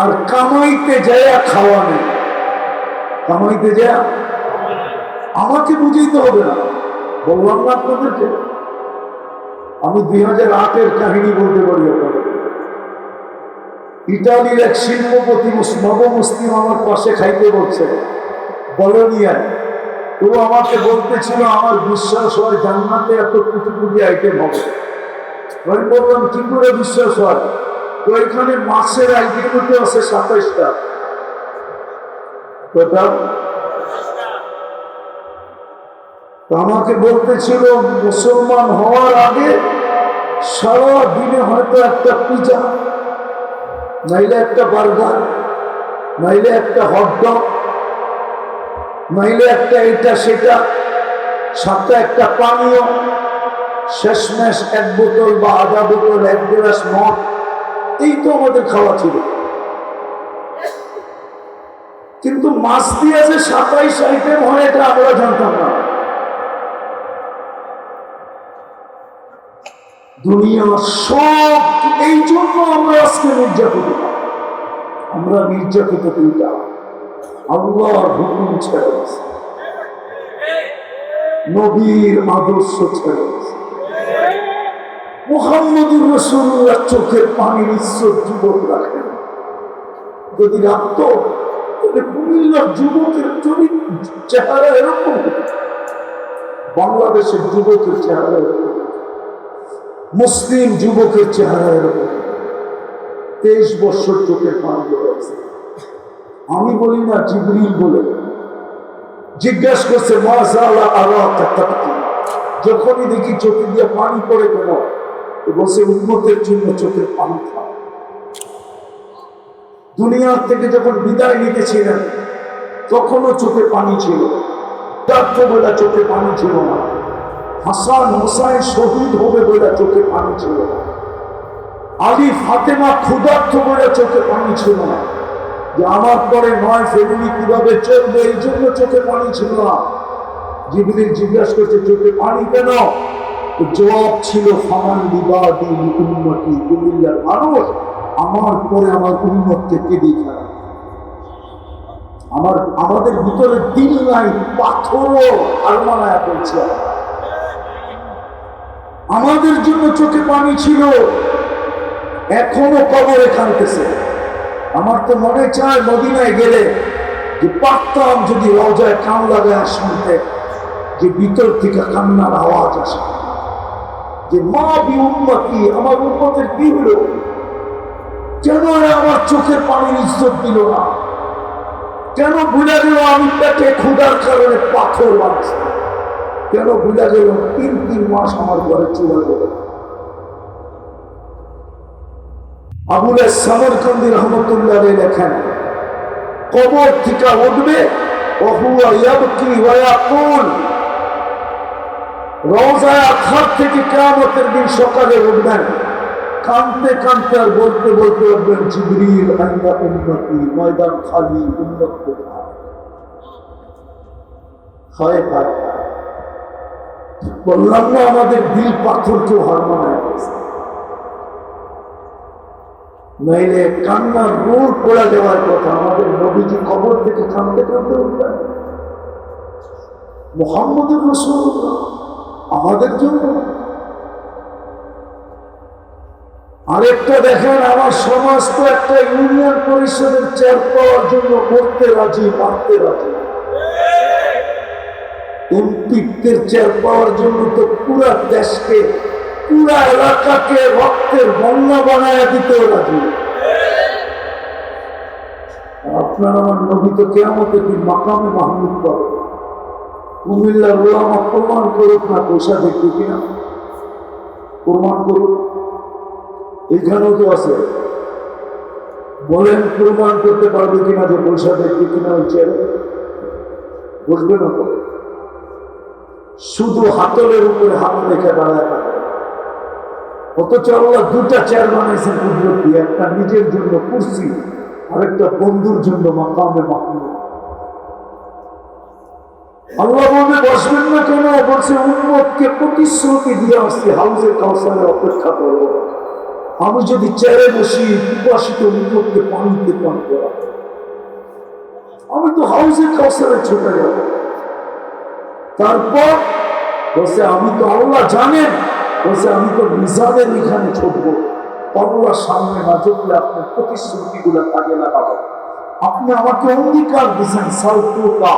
আর কামাইতে যায় খাওয়া নেই। কামাইতে যায়, আমাকে বুঝাইতে হবে না, বললাম না আপনাদেরকে। আমি 2008-এর কাহিনী বলতে পারি আপনাদের। ইটালির এক শিল্পপতি নবমুসলিম আমার পাশে খাইতে বলছে বলোনিয়ায়। তো আমাকে বলতেছিল, আমার বিশ্বাস হয় জান্নাতে এত কোটি কোটি আইটেম হবে। আমি বললাম, কি করে বিশ্বাস হয়? তো এখানে মাছের আইটেম তো আছে 27টা। আমাকে বলতেছিল, মুসলমান হওয়ার আগে সারা দিনে হয়তো একটা পিজা, নাইলে একটা বার্গার, নাইলে একটা হটডগ, নাইলে একটা এটা সেটা, সাথে একটা পানীয়, শেষমেশ 1 বোতল বা আধা বোতল, 1 গ্লাস মদ। এই তো আমাদের খাওয়া ছিল। কিন্তু মাছ দিয়ে যে 27 আইটেম হয় এটা আমরা জানতাম না। দুনিয়া সব, এই জন্য আমরা আজকে নির্যাতিত। আমরা নির্যাতিত দুইটা, আল্লাহর হুকুম ছেড়ে গেছে, নবীর আদর্শ ছেড়ে গেছে। মুহাম্মদুর রাসূলুল্লাহ চোখের পানির ইজ্জত যুবক রাখেন। যদি রাখত তাহলে কুমিল্লার যুবকের চেহারা এরকম, বাংলাদেশের যুবকের চেহারা এরকম, মুসলিম যুবকের চেহারা এরকম। 23 বছর চোখের পানি রয়েছে। আমি বলি না, জিবরিল বলে। জিজ্ঞাসা করছে, মাশাআল্লাহ আলাকা তাকতি, যখনই দেখি চোখে দিয়ে পানি পড়ে কেন? বলছে, উম্মতের জন্য চোখের পানি খাও। দুনিয়ার থেকে যখন বিদায় নিতেছিলেন তখনও চোখে পানি ছিল, বলে চোখে পানি ছিল না। হাসান হোসাইন শহীদ হবে বলে চোখে পানি ছিল না। আলী ফাতেমা ক্ষুধার্ত বলে চোখে পানি ছিল না। যে আমার পরে 9 ফ্যামিলি কিভাবে চলবে, এই জন্য চোখে পানি ছিল না। জিবরিল জিজ্ঞাসা করছে, চোখে পানি কেন? জবাব ছিল, ফামান লিবাদি উম্মতি, কুমিল্লার মানুষ আমার পরে আমার উম্মতকে কেঁদে খারাপ। আমাদের ভিতরে দিল নাই, পাথরও আলমানায় পড়ছে। আমাদের জন্য চোখে পানি ছিল, এখনো কবরে কাঁদতেছে। আমার তো মনে চায় মদিনায় গেলে যে পারতাম যদি রওজায় কান লাগায় শুনতে, যে ভিতর থেকে কান্নার আওয়াজ আসে, যে মা বি উম্মতি, আমার উম্মতের কি হলো, কেন আমার চোখের পানির ইজ্জত দিল না, কেন ভুলে গেল আমি পেটে ক্ষুধার কারণে পাথর মারছি, কেন ভুলে গেল 3 মাস আমার ঘরে চুলা গেল। আবুল সামরকান্দি রহমতুল্লাহ লেখেন, কবর থেকে উঠবে রওজায়ে আতহার থেকে কিয়ামতের দিন সকালে উঠবেন, কাঁদতে কাঁদতে আর বলতে বলতে উঠবেন, জিবরিল আইনা উম্মতি, ময়দান খালি, উম্মত কোথায়? হয় ভাই, বললাম না আমাদের দিল পাথরকেও হার মানায় গেছে, নইলে কান্নার রোল পড়ে দেওয়ার কথা। আমাদের নবীজি কবর থেকে কাঁদতে কাঁদতে উঠবেন, মুহাম্মদুর রাসূলুল্লাহ আমাদের জন্য। আরেকটা দেখেন, আমার সমাজ তো একটা ইউনিয়ন পরিষদের চেয়ার পাওয়ার জন্য মরতে রাজি, মারতে রাজি। এমপিদের চেয়ার পাওয়ার জন্য তো পুরা দেশকে, পুরা এলাকাকে রক্তের বন্যা বানায় দিতেও রাজি। আপনার আমার নবী তো কিয়ামতের দিন মাকামে মাহমুদ পাবে। কুমিল্লার ওলামা প্রমাণ করুক না পয়সা দেখবে কিনা, প্রমাণ করুক। এখানেও তো আছে, বলেন প্রমাণ করতে পারবে কিনা যে পয়সা দেখবে কিনা ওই চেয়ারে? বসবে না তো, শুধু হাতলের উপরে হাত রেখে দাঁড়ায় থাকে। অথচ আল্লাহ 2টা চেয়ার বানাইছেন কুদরত দিয়ে, একটা নিজের জন্য কুরসি, আরেকটা বন্ধুর জন্য মাকামে মাহমুদ। আল্লাহ বলবে বসবেন না কেন? বলছে উম্মতকে প্রতিশ্রুতি দিয়ে আসছি হাউজে কাউসারে অপেক্ষা করব, আমি যদি চেয়ারে বসি পিপাসিত উম্মতকে পানিতে পান করা, আমি তো হাউজে কাউসারে ছুটে যাব। তারপর বলছে আমি তো, আল্লাহ জানেন, বলছে আমি তো মিজানের এখানে ছুটবো। আল্লাহর সামনে না ঝুঁকলে আপনার প্রতিশ্রুতি গুলা কাজে লাগাবো। আপনি আমাকে অঙ্গীকার দিচ্ছেন সাউতুকা,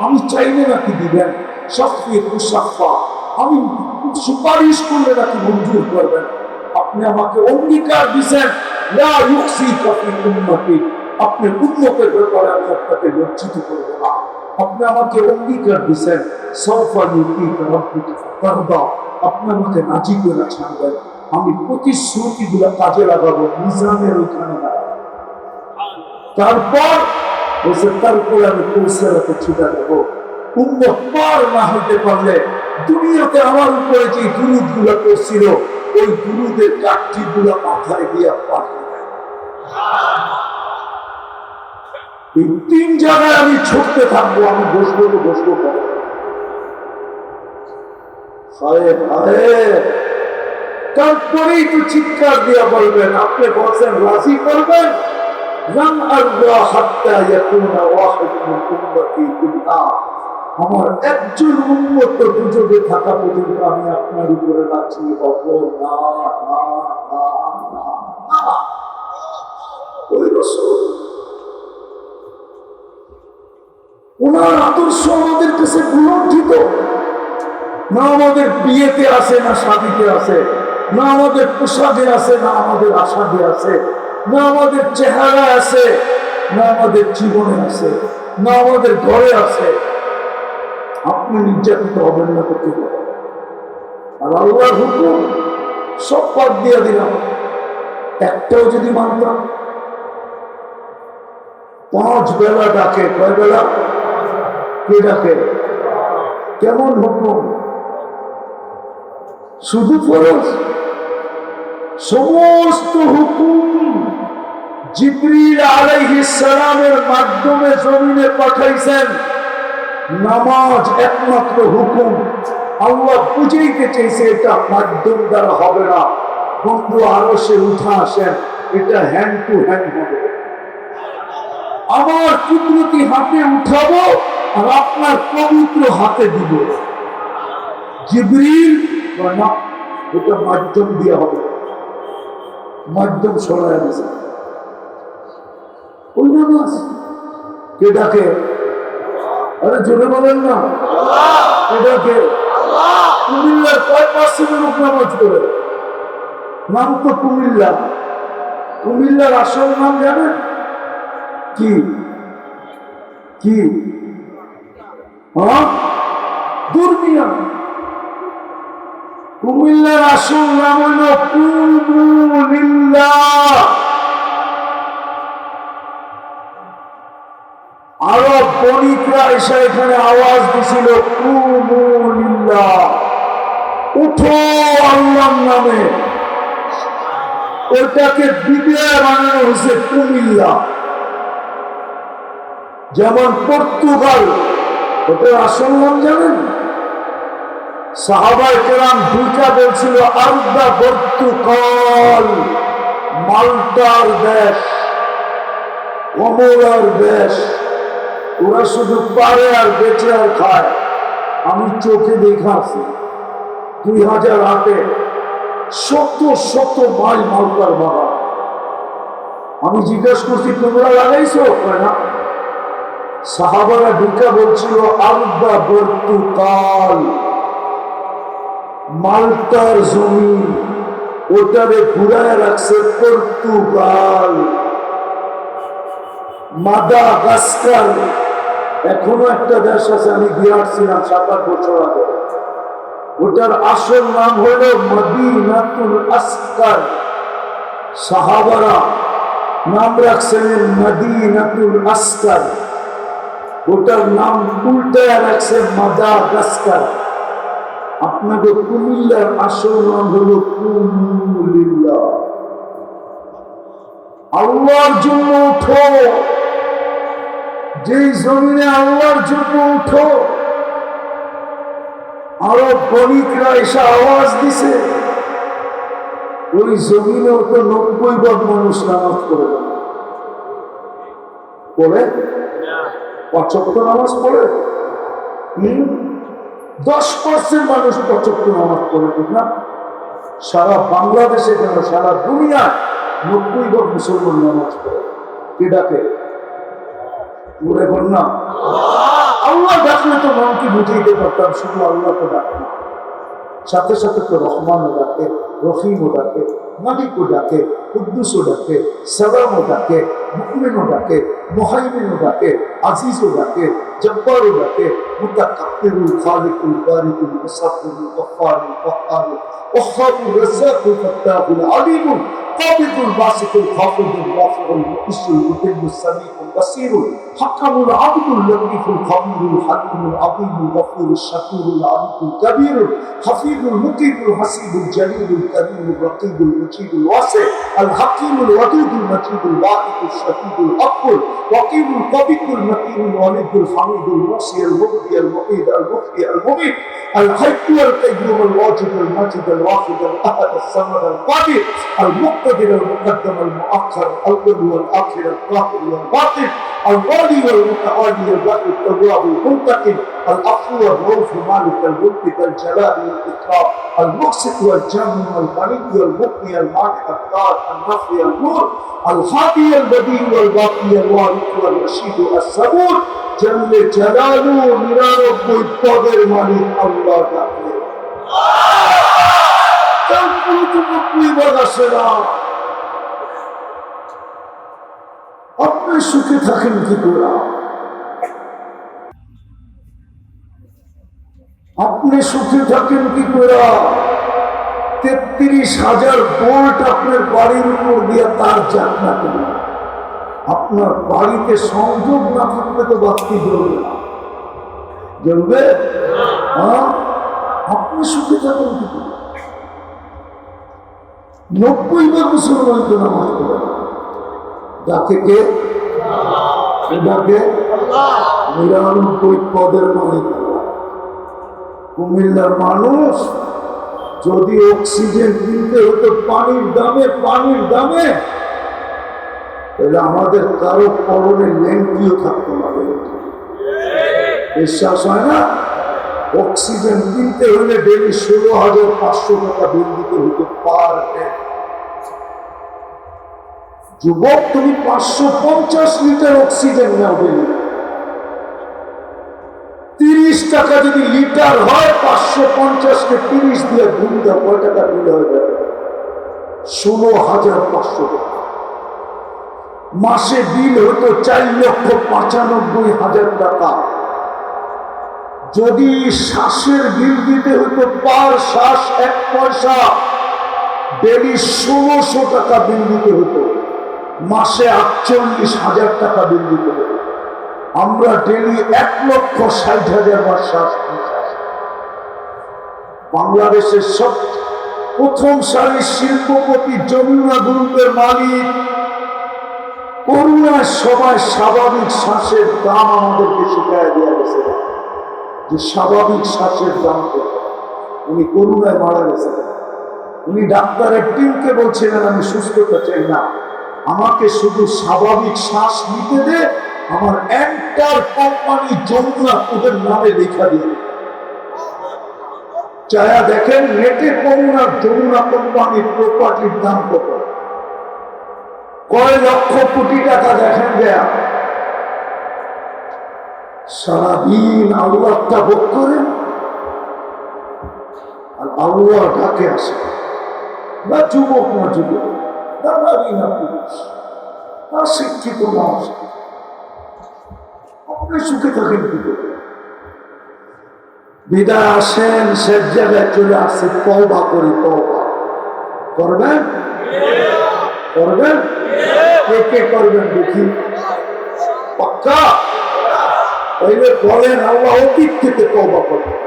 আমি চাইলে নাকি দিবেন, শাফিয়ে তুশাফা, আমি সুপারিশ করলে নাকি মঞ্জুর করবেন। আপনি আমাকে অঙ্গীকার দিচ্ছেন লা ইউসিকা ফি উম্মতি, আপনি উম্মতের ব্যাপারে আমি আপনাকে লজ্জিত করব না। আপনি আমাকে অঙ্গীকার দিচ্ছেন সাউফা ইউতিকা রাব্বুকা ফাতারদা, আপনি আমাকে রাজি করে ছাড়বেন, আমি প্রতিশ্রুতিগুলো কাজে লাগাবো, মিজানের ওইখানে লাগাবো। তারপর বলছে তারপরে আমি কৌশলাতে ছুটে দেবো। উম্মত পার না হতে পারলে দুনিয়াতে আমার উপরে যে দুরুদ গুলা করছিল, ওই দুরুদের কাঠি গুলা মাথায় দিয়ে পাঠিয়ে দেয়। এই 3 জায়গায় আমি ছুটতে থাকবো, আমি বসবো তো বসবো করে। তারপরেই তো চিৎকার দিয়ে বলবেন, আপনি বলছেন রাজি করবেন, আমার একজন উম্মত দুজনে থাকা পর্যন্ত আমি আপনার উপরে রাজি হব না। ওই রাসূল, ওনার আদর্শ আমাদের কাছে গুণান্বিত না, আমাদের বিয়েতে আছে না শাদীতে আছে, না আমাদের পোশাকে আছে না আমাদের আশাকে আছে, না আমাদের চেহারা আছে না আমাদের জীবনে আছে, না আমাদের ঘরে আছে। আপনি নির্যাতিত হবেন না করতে পারেন, আর আল্লাহর হুকুম সব বাদ দিয়ে দিলাম। একটাও যদি মানতাম, 5 বেলা ডাকে, কয় বেলা? কে ডাকে? কেমন হুকুম? শুধু ফরজ? সমস্ত হুকুম জিবরিল আলাইহিস সালামের মাধ্যমে জমিনে পাঠাইছেন। নামাজ একমাত্র হুকুম, আল্লাহ বুঝাইতে চাইছে এটা মাধ্যম দ্বারা হবে না, বন্ধু আরশে উঠা আসেন, এটা হ্যান্ড টু হ্যান্ড হবে। আমার কুদরতি হাতে উঠাবো আর আপনার পবিত্র হাতে দিব। জিবরিল না, এটা মাধ্যম দিয়ে হবে, মাধ্যম সরাই দিছে ওই নামাজ কে ডাকে? আরে জোরে বলেন না, কে ডাকে? কুমিল্লার কয় পার্সেন্টের লোক নামাজ পড়ে? নাম তো কুমিল্লা। কুমিল্লার আসল নাম জানেন কি? কি? হ্যাঁ, দুর্মিয়া। কুমিল্লার আসল নাম হইল কুমুলিল্লাহ। আরব বণিকরা এসে এখানে আওয়াজ দিছিল কুমুলিল্লাহ, উঠো আল্লাহর নামে। ওটাকে বিদায় বানানো হয়েছে কুমিল্লা। যেমন পর্তুগাল, ওটার আসল নাম জানেন? সাহাবায়ে কেরাম দুইটা বলছিল আরদা পর্তুগাল, মাল্টার দেশ, কমলার দেশ। ওরা শুধু পারে আর বেঁচে আর খায়। আমি চোখে দেখাছি 2008-এ শত শত মাইল মালটার বাগান। আমি জিজ্ঞাসা করছি তোমরা লাগাইছো? না। সাহাবারা ঢুকা বলছিল আরদা পর্তুগাল, মাল্টার জমিন, ওটারে ঘুরায় রাখছে পর্তুগাল। মাদাগাস্কার এখনো একটা দেশ আছে, আমি গিয়ে আসছিলাম 7-8 বছর আগে। ওটার আসল নাম হলো মদিনাতুল আসকার। সাহাবারা নাম রাখছেন মদিনাতুল আসকার, ওটার নাম উল্টায় রাখছে মাদাগাস্কার। আপনাদের কুমিল্লার আসল নাম হলো কুমুলিল্লাহ। আল্লাহর জন্য উঠো, যেই জমিনে আল্লাহর জন্য উঠো। আরব বণিকরা এসে আওয়াজ দিছে, ওই জমিনেও তো 90% মানুষ নামাজ পড়ে না। পড়ে 5 ওয়াক্ত নামাজ পড়ে। 10% মানুষ 5 ওয়াক্ত নামাজ পড়ে, ঠিক না? সারা বাংলাদেশে কেন, সারা দুনিয়া 90% মুসলমান নামাজ পড়ে। কে ডাকে? বলে বল না, আল্লাহ ডাকলে তো মনকে বুঝাইতে পারতাম, শুধু আল্লাহ তো ডাকে না, সাথে সাথে তো রহমানও ডাকে, রহিমও ডাকে, মালিকও ডাকে, কুদ্দুসও ডাকে, সালামও ডাকে, মুকমিনও ডাকে, মুহাইমিনও ডাকে, আজিজও ডাকে, জব্বারও ডাকে, মুতাকাব্বিরুল খালিকুল বারিকুল মুসাব্বিহুল গফফারুল কহ্হারুল ওয়াহ্হাবুর রাজ্জাকুল ফাত্তাহুল আলিমুল কাবিদুল বাসিতুল খাফিদুল রাফিউল মুইসুল মুতিল্লুস সামিউল বাসীরুল হাকামুল আবদুল লতীফুল খবীরুল হাকিমুল আযীমুল গফুরুশ শাকুরুল আলিকুল কবীরুল হাফিজুল মুকিবুল হাসিবুল জলিলুল করিমুল রকিবুল মুজিবুল ওয়াসি আল হাকিমুল ওয়াদুদুল মজিদুল বাকিতুল শহীদুল হকুল ওয়াকিবুল কবিকুল মকিনুল ওয়ালিদুল হামিদুল মুসিল মুবদি আল মুঈদ আল মুফতি আল মুমিত আল হাইয়্যু আল কাইয়্যুম আল ওয়াজিদ আল মাজিদ আল ওয়াহিদ আল আহাদ আল সামাদ আল কাদির আল মুক্তাদির আল মুকদ্দম আল মুআخر আল আউয়াল ওয়াল আখির আল কাহির ওয়াল বাতিন আল ওয়ালি ওয়াল মুতাআলি আল বারি আল তাওয়াব আল মুনতাকিম আল আফু ওয়াল রউফ মালিক আল মুলক আল জালাল ওয়াল ইকরাম আল মুকসিত ওয়াল জামি ওয়াল গনি ওয়াল মুগনি আল মানি আল দার আল নাফি আল নূর আল হাদি আল বদি ওয়াল বাকি আল ওয়ারিস ওয়াল রশিদ আল সাবুর জাল্লে জালালু 99 পদের মালিক আল্লাহ ডাকে। তারপরে তো 90 বার আসে না। আপনি সুখে থাকেন কি করে? আপনি সুখে থাকেন কি করে? 33,000 ভোল্ট আপনার বাড়ির উপর দিয়ে তার যাক না কেন, আপনার বাড়িতে সংযোগ না থাকলে তো বাতি জ্বলবে না। জ্বলবে? হ্যাঁ, আপনি সুখে থাকেন কি করে? 90 বার মুসলমান তো নামাজ পড়ে। ডাকে কে? ডাকে 99 পদের মালিক। কুমিল্লার মানুষ যদি অক্সিজেন কিনতে হতো পানির দামে তাহলে আমাদের কারো পরনে লেন্টিও থাকতো না। বিশ্বাস হয় না? অক্সিজেন কিনতে হলে ডেলি 16,500 টাকা বিল দিতে হতো পার ডে। যুবক, তুমি 550 লিটার অক্সিজেন নাও ডেলি, 30 টাকা যদি লিটার হয়, 550 কে 30 দিয়ে গুণ দাও, কয় টাকা বিল হয়ে যাবে? 16,500 টাকা। মাসে বিল হতো 4,95,000 টাকা। যদি শ্বাসের বিল দিতে হতো পার শ্বাস 1 পয়সা, ডেলি 1600 টাকা বিল দিতে হতো, মাসে 48,000 টাকা বিল দিতে হতো। আমরা ডেলি 1,60,000 বার শ্বাস নিঃশ্বাস। বাংলাদেশের সব প্রথম সারির শিল্পপতি যমুনা গ্রুপের মালিক করুণার সবাই স্বাভাবিক শ্বাসের দাম আমাদেরকে শিখায় দেওয়া গেছে, যে স্বাভাবিক শ্বাসের দাম কত। উনি করুণায় মারা গেছেন। উনি ডাক্তারের টিমকে বলছিলেন, আমি সুস্থতা চাই না, আমাকে শুধু স্বাভাবিক শ্বাস নিতে দে, আমার এন্টার কোম্পানি যমুনা ওদের নামে লেখা দিয়ে। চায়া দেখেন নেটে করুণার যমুনা কোম্পানির প্রপার্টির দাম কত, কয় লক্ষ কোটি টাকা। দেখেন দেয়া সারাদিন আল্লাহটা ভোগ করেন আর আল্লাহ ডাকে আসে। না যুবক, না যুবক, না নারী, না পুরুষ, না শিক্ষিত, না অশিক্ষিত, আপনি সুখে থাকেন কি করে? বিদায় আসেন, শেষ জায়গায় চলে আসছে, তওবা করি। তওবা করবেন? করবেন? কে কে করবেন দেখি? পাক্কা? তাইলে বলেন, আল্লাহ অতীত থেকে তওবা করবেন।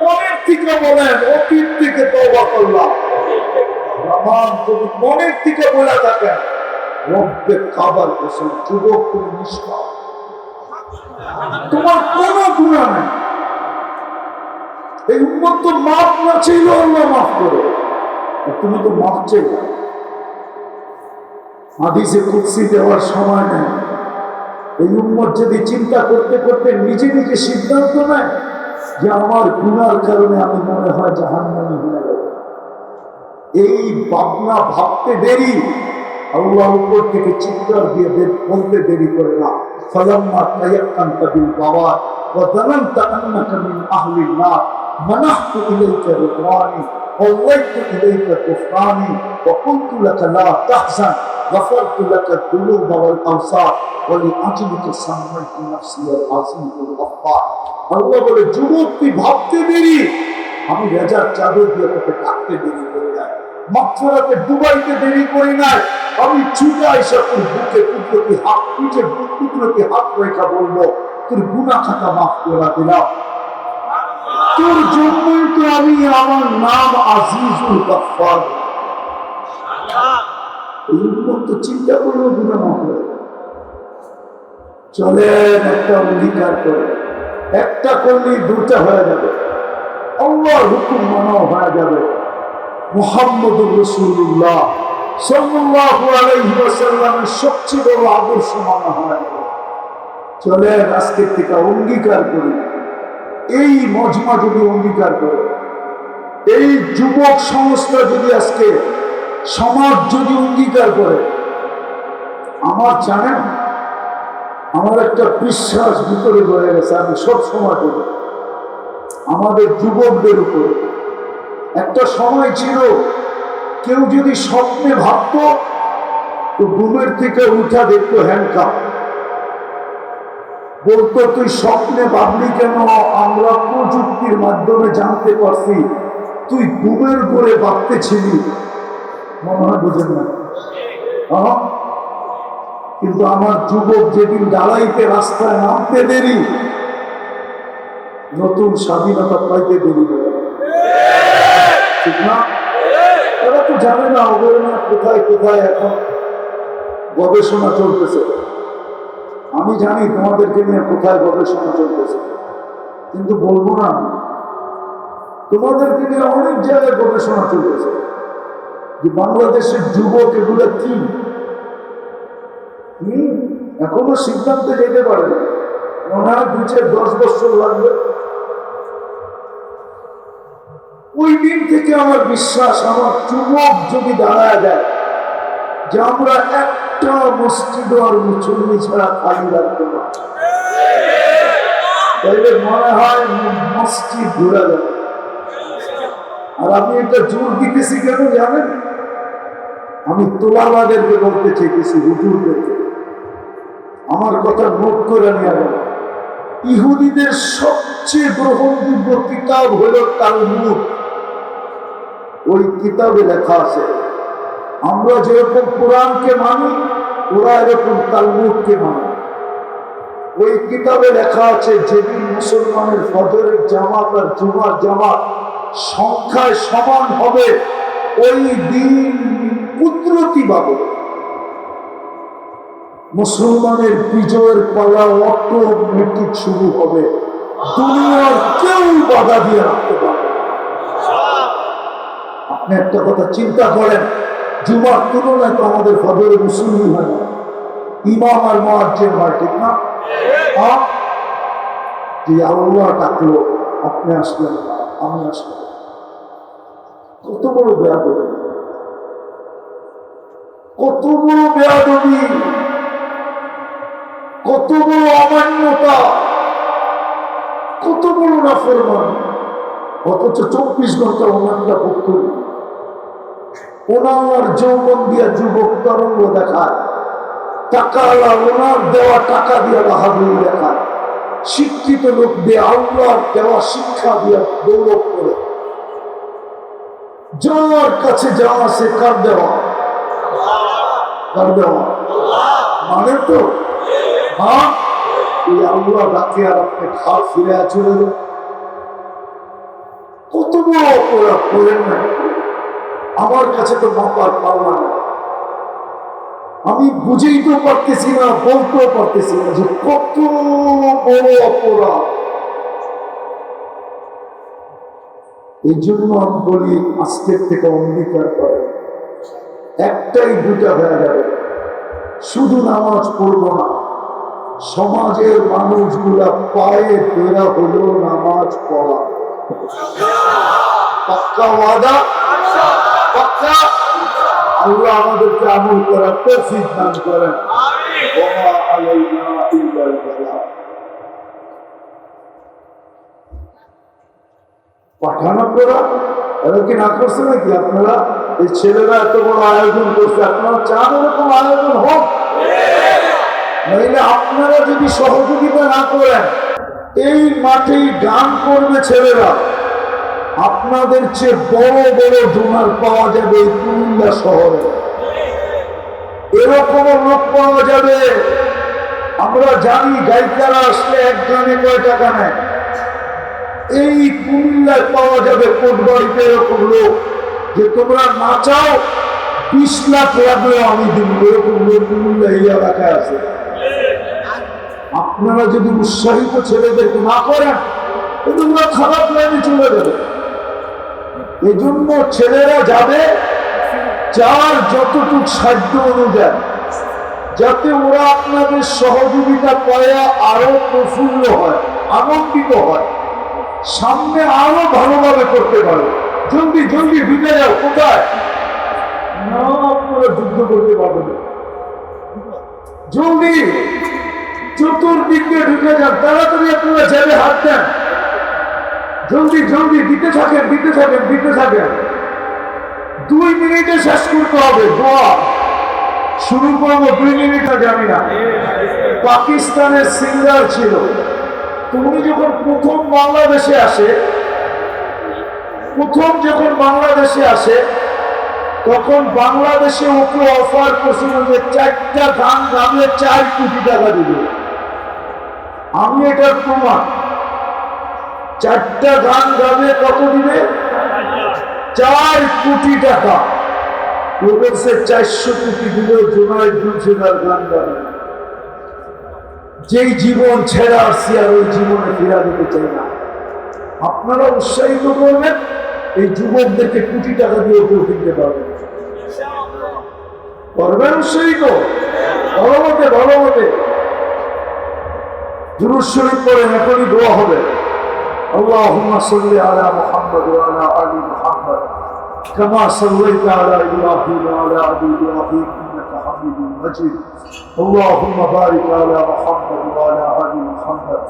মনের থেকে বলেন, অতীত থেকে তওবা করলাম। রহমান, যদি মনের থেকে বলে থাকেন, রব্বে কাবার কসম, যুবক তুমি নিষ্পাপ, তোমার কোনো গুনাহ নেই। এই উম্মত তো মাফ না চাইল, আল্লাহ মাফ করে, তুমি তো মাফ চাই না। হাদিসে কুদসি দেওয়ার সময় নেই। এই উম্মত যদি চিন্তা করতে করতে নিজে নিজে সিদ্ধান্ত নেয় যে আমার গুনার কারণে আমি মনে হয় জাহান্নামী হয়ে যাব, এই ভাবনা ভাবতে দেরি, আল্লাহ উপর থেকে চিৎকার দিয়ে বলতে দেরি করে না। ফালাম্মা তায়াক্কানতা বিল বাওয়ার ওয়া যানানতা আন্নাকা মিন আহলিন নার মানাহতু ইলাইকা রিদওয়ানি ওয়াল্লাইতু ইলাইকা গুফরানি ওয়া কুনতু লাকা লা তাহজান গাফারতু লাকা যুনুবা ওয়াল আওসার ওয়া লিআজলিকা সাম্মাইতু নাফসি আল আযীমুল গাফফার। আল্লাহ বলে, যুবক তুই ভাবতে দেরি, আমি রেজার চাদর দিয়ে তোকে ডাকতে দেরি করে যায়, মাগফিরাতে ডুবাইতে দেরি করি নাই। আমি ছুটে আইসা তোর বুকে কুদরতি হাত, পিঠে কুদরতি হাত রেখা বলবো, তোর গুনাহ খাতা মাফ করে দিলাম। তোর জন্যই তো আমি, আমার নাম আজিজুল গাফফার। এই উম্মত তো চিন্তা করলেও গুনাহ মাফ হবে। চলেন একটা অঙ্গীকার করে, একটা করলেই দুটা হয়ে যাবে, আল্লাহর হুকুম মানাও হয়ে যাবে, মুহাম্মদুর রাসূলুল্লাহ সাল্লাল্লাহু আলাইহি ওয়াসাল্লামের সবচেয়ে বড় আদর্শ মানা হয়। চলেন আজকের থেকে অঙ্গীকার করি, এই মজমা যদি অঙ্গীকার করে, এই যুবক সংস্থা যদি আজকে সমাজ যদি অঙ্গীকার করে, আমার জানেন আমার একটা বিশ্বাস ভিতরে রয়ে গেছে, আমি সব সময় বলি আমাদের যুবকদের উপরে। একটা সময় ছিল কেউ যদি স্বপ্নে ভাবত তো ঘুমের থেকে উঠা দেখতো হ্যান্ডকাপ, বলতো তুই স্বপ্নে ভাবলি কেন? আমরা প্রযুক্তির মাধ্যমে জানতে পারছি তুই ঘুমের ঘরে ভাবতেছিলি। মনে হয় বুঝেন না? কিন্তু আমার যুবক যেদিন দাঁড়াইতে রাস্তায় নামতে দেরি, নতুন স্বাধীনতা পাইতে দেরি, ঠিক না? এরা তো জানে না অবহেলা কোথায় কোথায় এখন গবেষণা চলতেছে। আমি জানি তোমাদেরকে নিয়ে কোথায় গবেষণা চলতেছে, কিন্তু বলবো না। তোমাদেরকে নিয়ে অনেক জায়গায় গবেষণা চলতেছে যে বাংলাদেশের যুবক এগুলো কি, এখনো সিদ্ধান্তে যেতে পারে না। মনে হয় 2-10 বছর লাগবে, ওই দিন থেকে আমার বিশ্বাস, আমার যুবক যদি দাঁড়ায় যায় যে আমরা একটা মসজিদ আর মুসল্লি ছাড়া খালি রাখতে না, তাইলে মনে হয় মসজিদ ঘুরে যাবে। আর আমি এটা জোর দিতেছি কেন জানেন? আমি তোলাবাদেরকে বলতে চেয়েছি, হুজুরদেরকে, আমার কথা নোট করে নিয়ে গেল। ইহুদিদের সবচেয়ে গ্রহণযোগ্য কিতাব হলো তালমুদ। ওই কিতাবে লেখা আছে, আমরা যেরকম কোরআনকে মানি, ওরা এরকম তালমুদকে মানে। ওই কিতাবে লেখা আছে, যেদিন মুসলমানের ফজরের জামাত আর জুমার জামাত সংখ্যায় সমান হবে, ওই দিন কুদরতি ভাবে মুসলমানের বিজয়ের পালা অটোমেটিক শুরু হবে। দুনিয়ার কেউ বাধা দিয়ে রাখতে পারবে। আপনি একটা কথা চিন্তা করেন, জুমার তুলনায় তো আমাদের ফজরে মুসল্লি হয় না, ইমাম আর মুয়াজ্জিন হয়, ঠিক না? যে আল্লাহ ডাকলো, আপনি আসলেন, আমি আসলাম, কত বড় বেয়াদবি, কত বড় বেয়াদবি, কত বড় অমান্যতা, কত বড় নাফরমানি। অথচ 24 ঘন্টা ওনারটা পক্ষ, ওনার যৌবন দিয়া যুবক তরঙ্গ দেখায়, টাকা ওনার দেওয়া টাকা দিয়ে বাহাদুরি দেখায়, শিক্ষিত লোক দিয়ে আল্লাহর দেওয়া শিক্ষা দিয়ে গৌরব করে। যার কাছে যা আছে কার দেওয়া, কার দেওয়া মানে তো এই আল্লাহ ডাকে আর আপনি খা ফিরে চলে যান। কত বড় অপরাধ করেন না, আমার কাছে তো মাপার পাওয়া না। আমি বুঝেই তো পারতেছি না, বলতেও পারতেছি না যে কত বড় অপরাধ। এই জন্য আমি বলি, আজকের থেকে অঙ্গীকার করে একটাই দুটা হয়ে যাবে, শুধু নামাজ পড়বো না, সমাজের মানুষগুলা পায়ে বেড়া হলো নামাজ পড়া। পাক্কা ওয়াদা, পাক্কা। আল্লাহ আমাদেরকে আমল করার তৌফিক দান করেন। ওয়া আলাইনা ইল্লাল বালাগ। পাঠানো করা এরা কি না করছে নাকি? আপনারা এই ছেলেরা এত বড় আয়োজন করছে, আপনারা চান এরকম আয়োজন হোক? নইলে আপনারা যদি সহযোগিতা না করেন, এই মাঠেই গান করবে ছেলেরা, আপনাদের চেয়ে বড় বড় ডোনার পাওয়া যাবে এই কুমিল্লা শহরে। এরকম লোক পাওয়া যাবে। আমরা জানি গায়িকারা আসলে এক গানে কয় টাকা নেয়। এই কুমিল্লায় পাওয়া যাবে কোটবাড়িতে এরকম লোক যে তোমরা নাচাও, 20 লাখ লাগলেও আমি দিব, এরকম লোক কুমিল্লা এই এলাকায় আছে। আপনারা যদি উৎসাহিত ছেলেদেরকে না করেন, তোমরা খারাপ লাইনে চলে যাবে। এই জন্য ছেলেরা যাবে যার যতটুকু সাধ্য অনুযায়ী, যাতে ওরা আপনাদের সহযোগিতা পায়া আরো প্রফুল্ল হয়, আনন্দিত হয়, সামনে আরো ভালোভাবে করতে পারে। জলদি জলদি ঢুকে যাও। কোথায়? না, আপনারা যুদ্ধ করতে পারবেন না। জলদি চতুর্দিক দিয়ে ঢুকে যান, তাড়াতাড়ি আপনারা জেলে হাত দেন। জলদি জলদি দিতে থাকেন, দিতে থাকেন, দিতে থাকেন। 2 মিনিটে শেষ করতে হবে। দোয়া শুরু করবো, 2 মিনিটে জানি না। পাকিস্তানের সিঙ্গার ছিল, তুমি যখন প্রথম বাংলাদেশে আসে, তখন বাংলাদেশে ওকে অফার করছিল যে 4টা গান গাবে 4 কোটি টাকা দিবে। আমি এটার প্রমাণ। 4টা গান গাবে কত দিবে? 4 কোটি টাকা। বলছে 400 কোটি দিলে জোনায় 200 গান গাবে। যেই জীবন ছেড়ে আসছি আর ওই জীবনে ফিরা দিতে চাই না। আপনারা উৎসাহিত করবেন, এই যুবকদেরকে কোটি টাকা দিয়ে কেউ কিনতে পারবেন। করবেন উৎসাহিত, ভালো মতে ভালো মতে। দুরূদ শরীফ পড়েন, এখনই দোয়া হবে। আল্লাহুম্মা সাল্লি আলা মুহাম্মাদ। محمد وعلى آل محمد كما صليت على إبراهيم وعلى آل إبراهيم إنك حميد مجيد اللهم بارك على محمد وعلى آل محمد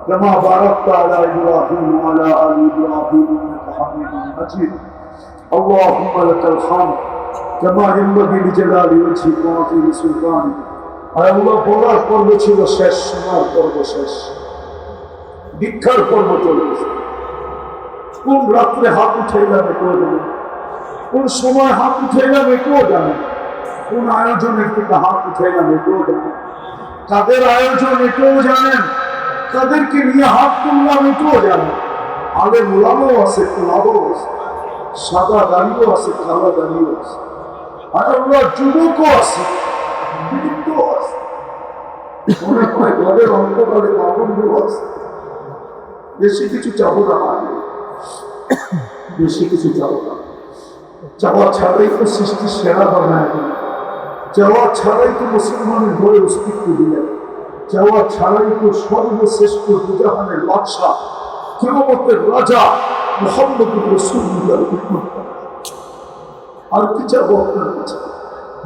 كما باركت على إبراهيم وعلى آل إبراهيم إنك حميد مجيد اللهم لك الحمد كما ينبغي لجلال وجهك وعظيم سلطانك আল্লাহ বলার পর্ব ছিল শেষ, শোনার পর্ব শেষ, ভিক্ষার পর্ব চলছে। কোন রাত্রে হাত উঠাইলাম এটাও জানেন, কোন সময় হাত উঠাইলাম এটাও জানেন, কোন আয়োজনের থেকে হাত উঠাইলাম এটাও জানেন, কাদের আয়োজন এটাও জানেন, তাদেরকে নিয়ে হাত তুললাম এটাও জানেন। আলেম ওলামাও আছে, কোলাবও আছে, সাদা দাঁড়িয়েও আছে, কালো দাঁড়িয়েও আছে, আর আল্লাহ যুবকও আছে, বৃদ্ধও আছে, মনে হয় ঘরের অন্তকালে বাবনগুলো আছে। বেশি কিছু চাবো না, বেশি কিছু চাবো না। চাওয়া ছাড়াই তো সৃষ্টি সেরা বানায় দিল, চাওয়া ছাড়াই তো মুসলমানের ঘরে অস্তিত্ব দিলেন, চাওয়া ছাড়াই তো সর্বশ্রেষ্ঠ দুজাহানের বাদশাহ কিয়ামতের রাজা মুহাম্মদুর রাসূলুল্লাহ। আর কি চাবো আপনার কাছে?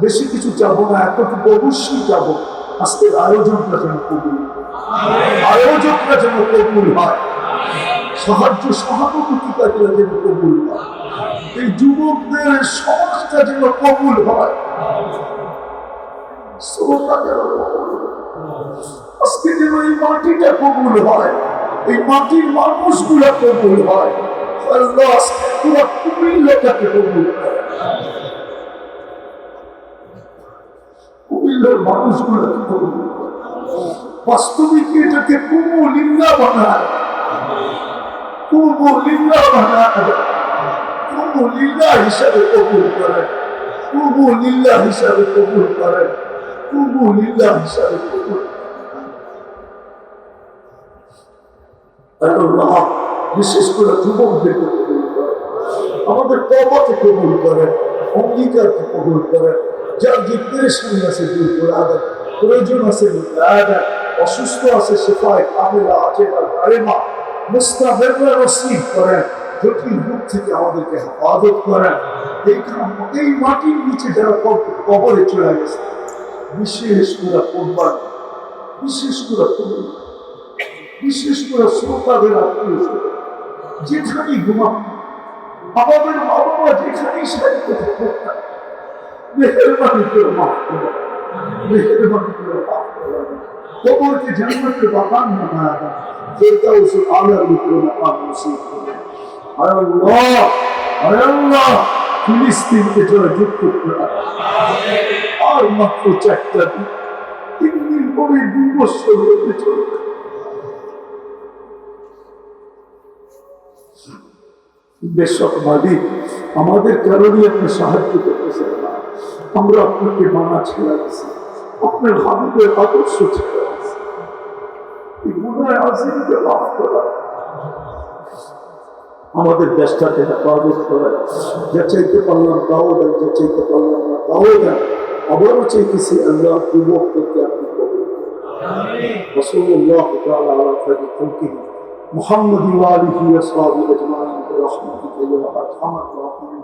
বেশি কিছু চাবো না, এতটুকু অবশ্যই চাবো আজকের আয়োজনটা যেন কবুল, আয়োজকরা যেন কবুল হয়, সাহায্য সহানুভূতিকারীরা যেন কবুল হয়, এই যুবকদের সমাজটা যেন কবুল হয়, শ্রোতা যেন কবুল হয়, আজকে যেন এই মাটিটা কবুল হয়, এই মাটির মানুষগুলা কবুল হয়। আল্লাহ আজকে পুরো কুমিল্লাটাকে কবুল হয়, কুমিল্লার মানুষগুলাকে কবুল হয়। বাস্তবিক এটাকে কুমুলিল্লাহ বানায়, কুমুলিল্লাহ বানায়, কুমুলিল্লাহ হিসাবে কবুল করে, কুমুলিল্লাহ হিসাবে কবুল করে, কুমুলিল্লাহ হিসাবে কবুল। আল্লাহ বিশেষ করে যুবকদেরকে কবুল করে, আমাদের তওবাকে কবুল করে, অঙ্গীকারকে কবুল করে, যার যে পেরেশানি আছে দূর করে দেয়, প্রয়োজন আছে মিটায়, অসুস্থ আছে শিফায়ে কামিলা আজেলা কারিমা মুস্তামেররা নসিব করেন, জটিল রূপ থেকে আমাদেরকে হেফাজত করেন। এই মাটির নিচে যারা কবরে চলে গেছে, বিশেষ করে কোরবান, বিশেষ করে কবুল, বিশেষ করে শ্রোতাদের আত্মীয় স্বজন যেখানেই ঘুমা, আমাদের মা বাবা যেখানেই সাহিত্য করতেন, মেহেরবানি করে মাফ করে, মেহেরবানি করে মাফ করে, কবরকে জান্নাতের বাগান বানায়া দেন, ফেরদাউসুল আলার ভিতরে মাকাম নসিব করে। আয় আল্লাহ, আয় আল্লাহ, ফিলিস্তিনকে জয়যুক্ত করে আর মাত্র 4টা দিন, 3 দিন পরে 2 বছর হতে চলবে। বেশক মালিক, আমাদের কারণে আপনি সাহায্য করতেছেন না, আমরা আপনাকে মানা ছেড়ে দিচ্ছি, আপনার হাবিবের আদর্শ ছেড়ে দিচ্ছি। এই গুনাহ আজিমকে মাফ করা, আমাদের দেশটাকে হেফাজত করে, যা চাইতে পারলাম তাও দেন, যা চাইতে পারলাম না তাও দেন, আবারও চাইতেছি আল্লাহ যুবকদেরকে আপনি কবুল করুন। রাসূলুল্লাহ তাআলা আলা খায়রি খালকিহি মুহাম্মাদ ওয়া আলিহি ওয়া সাহবিহি আজমাইন বিরহমাতিকা ইয়া আরহামার রাহিমিন।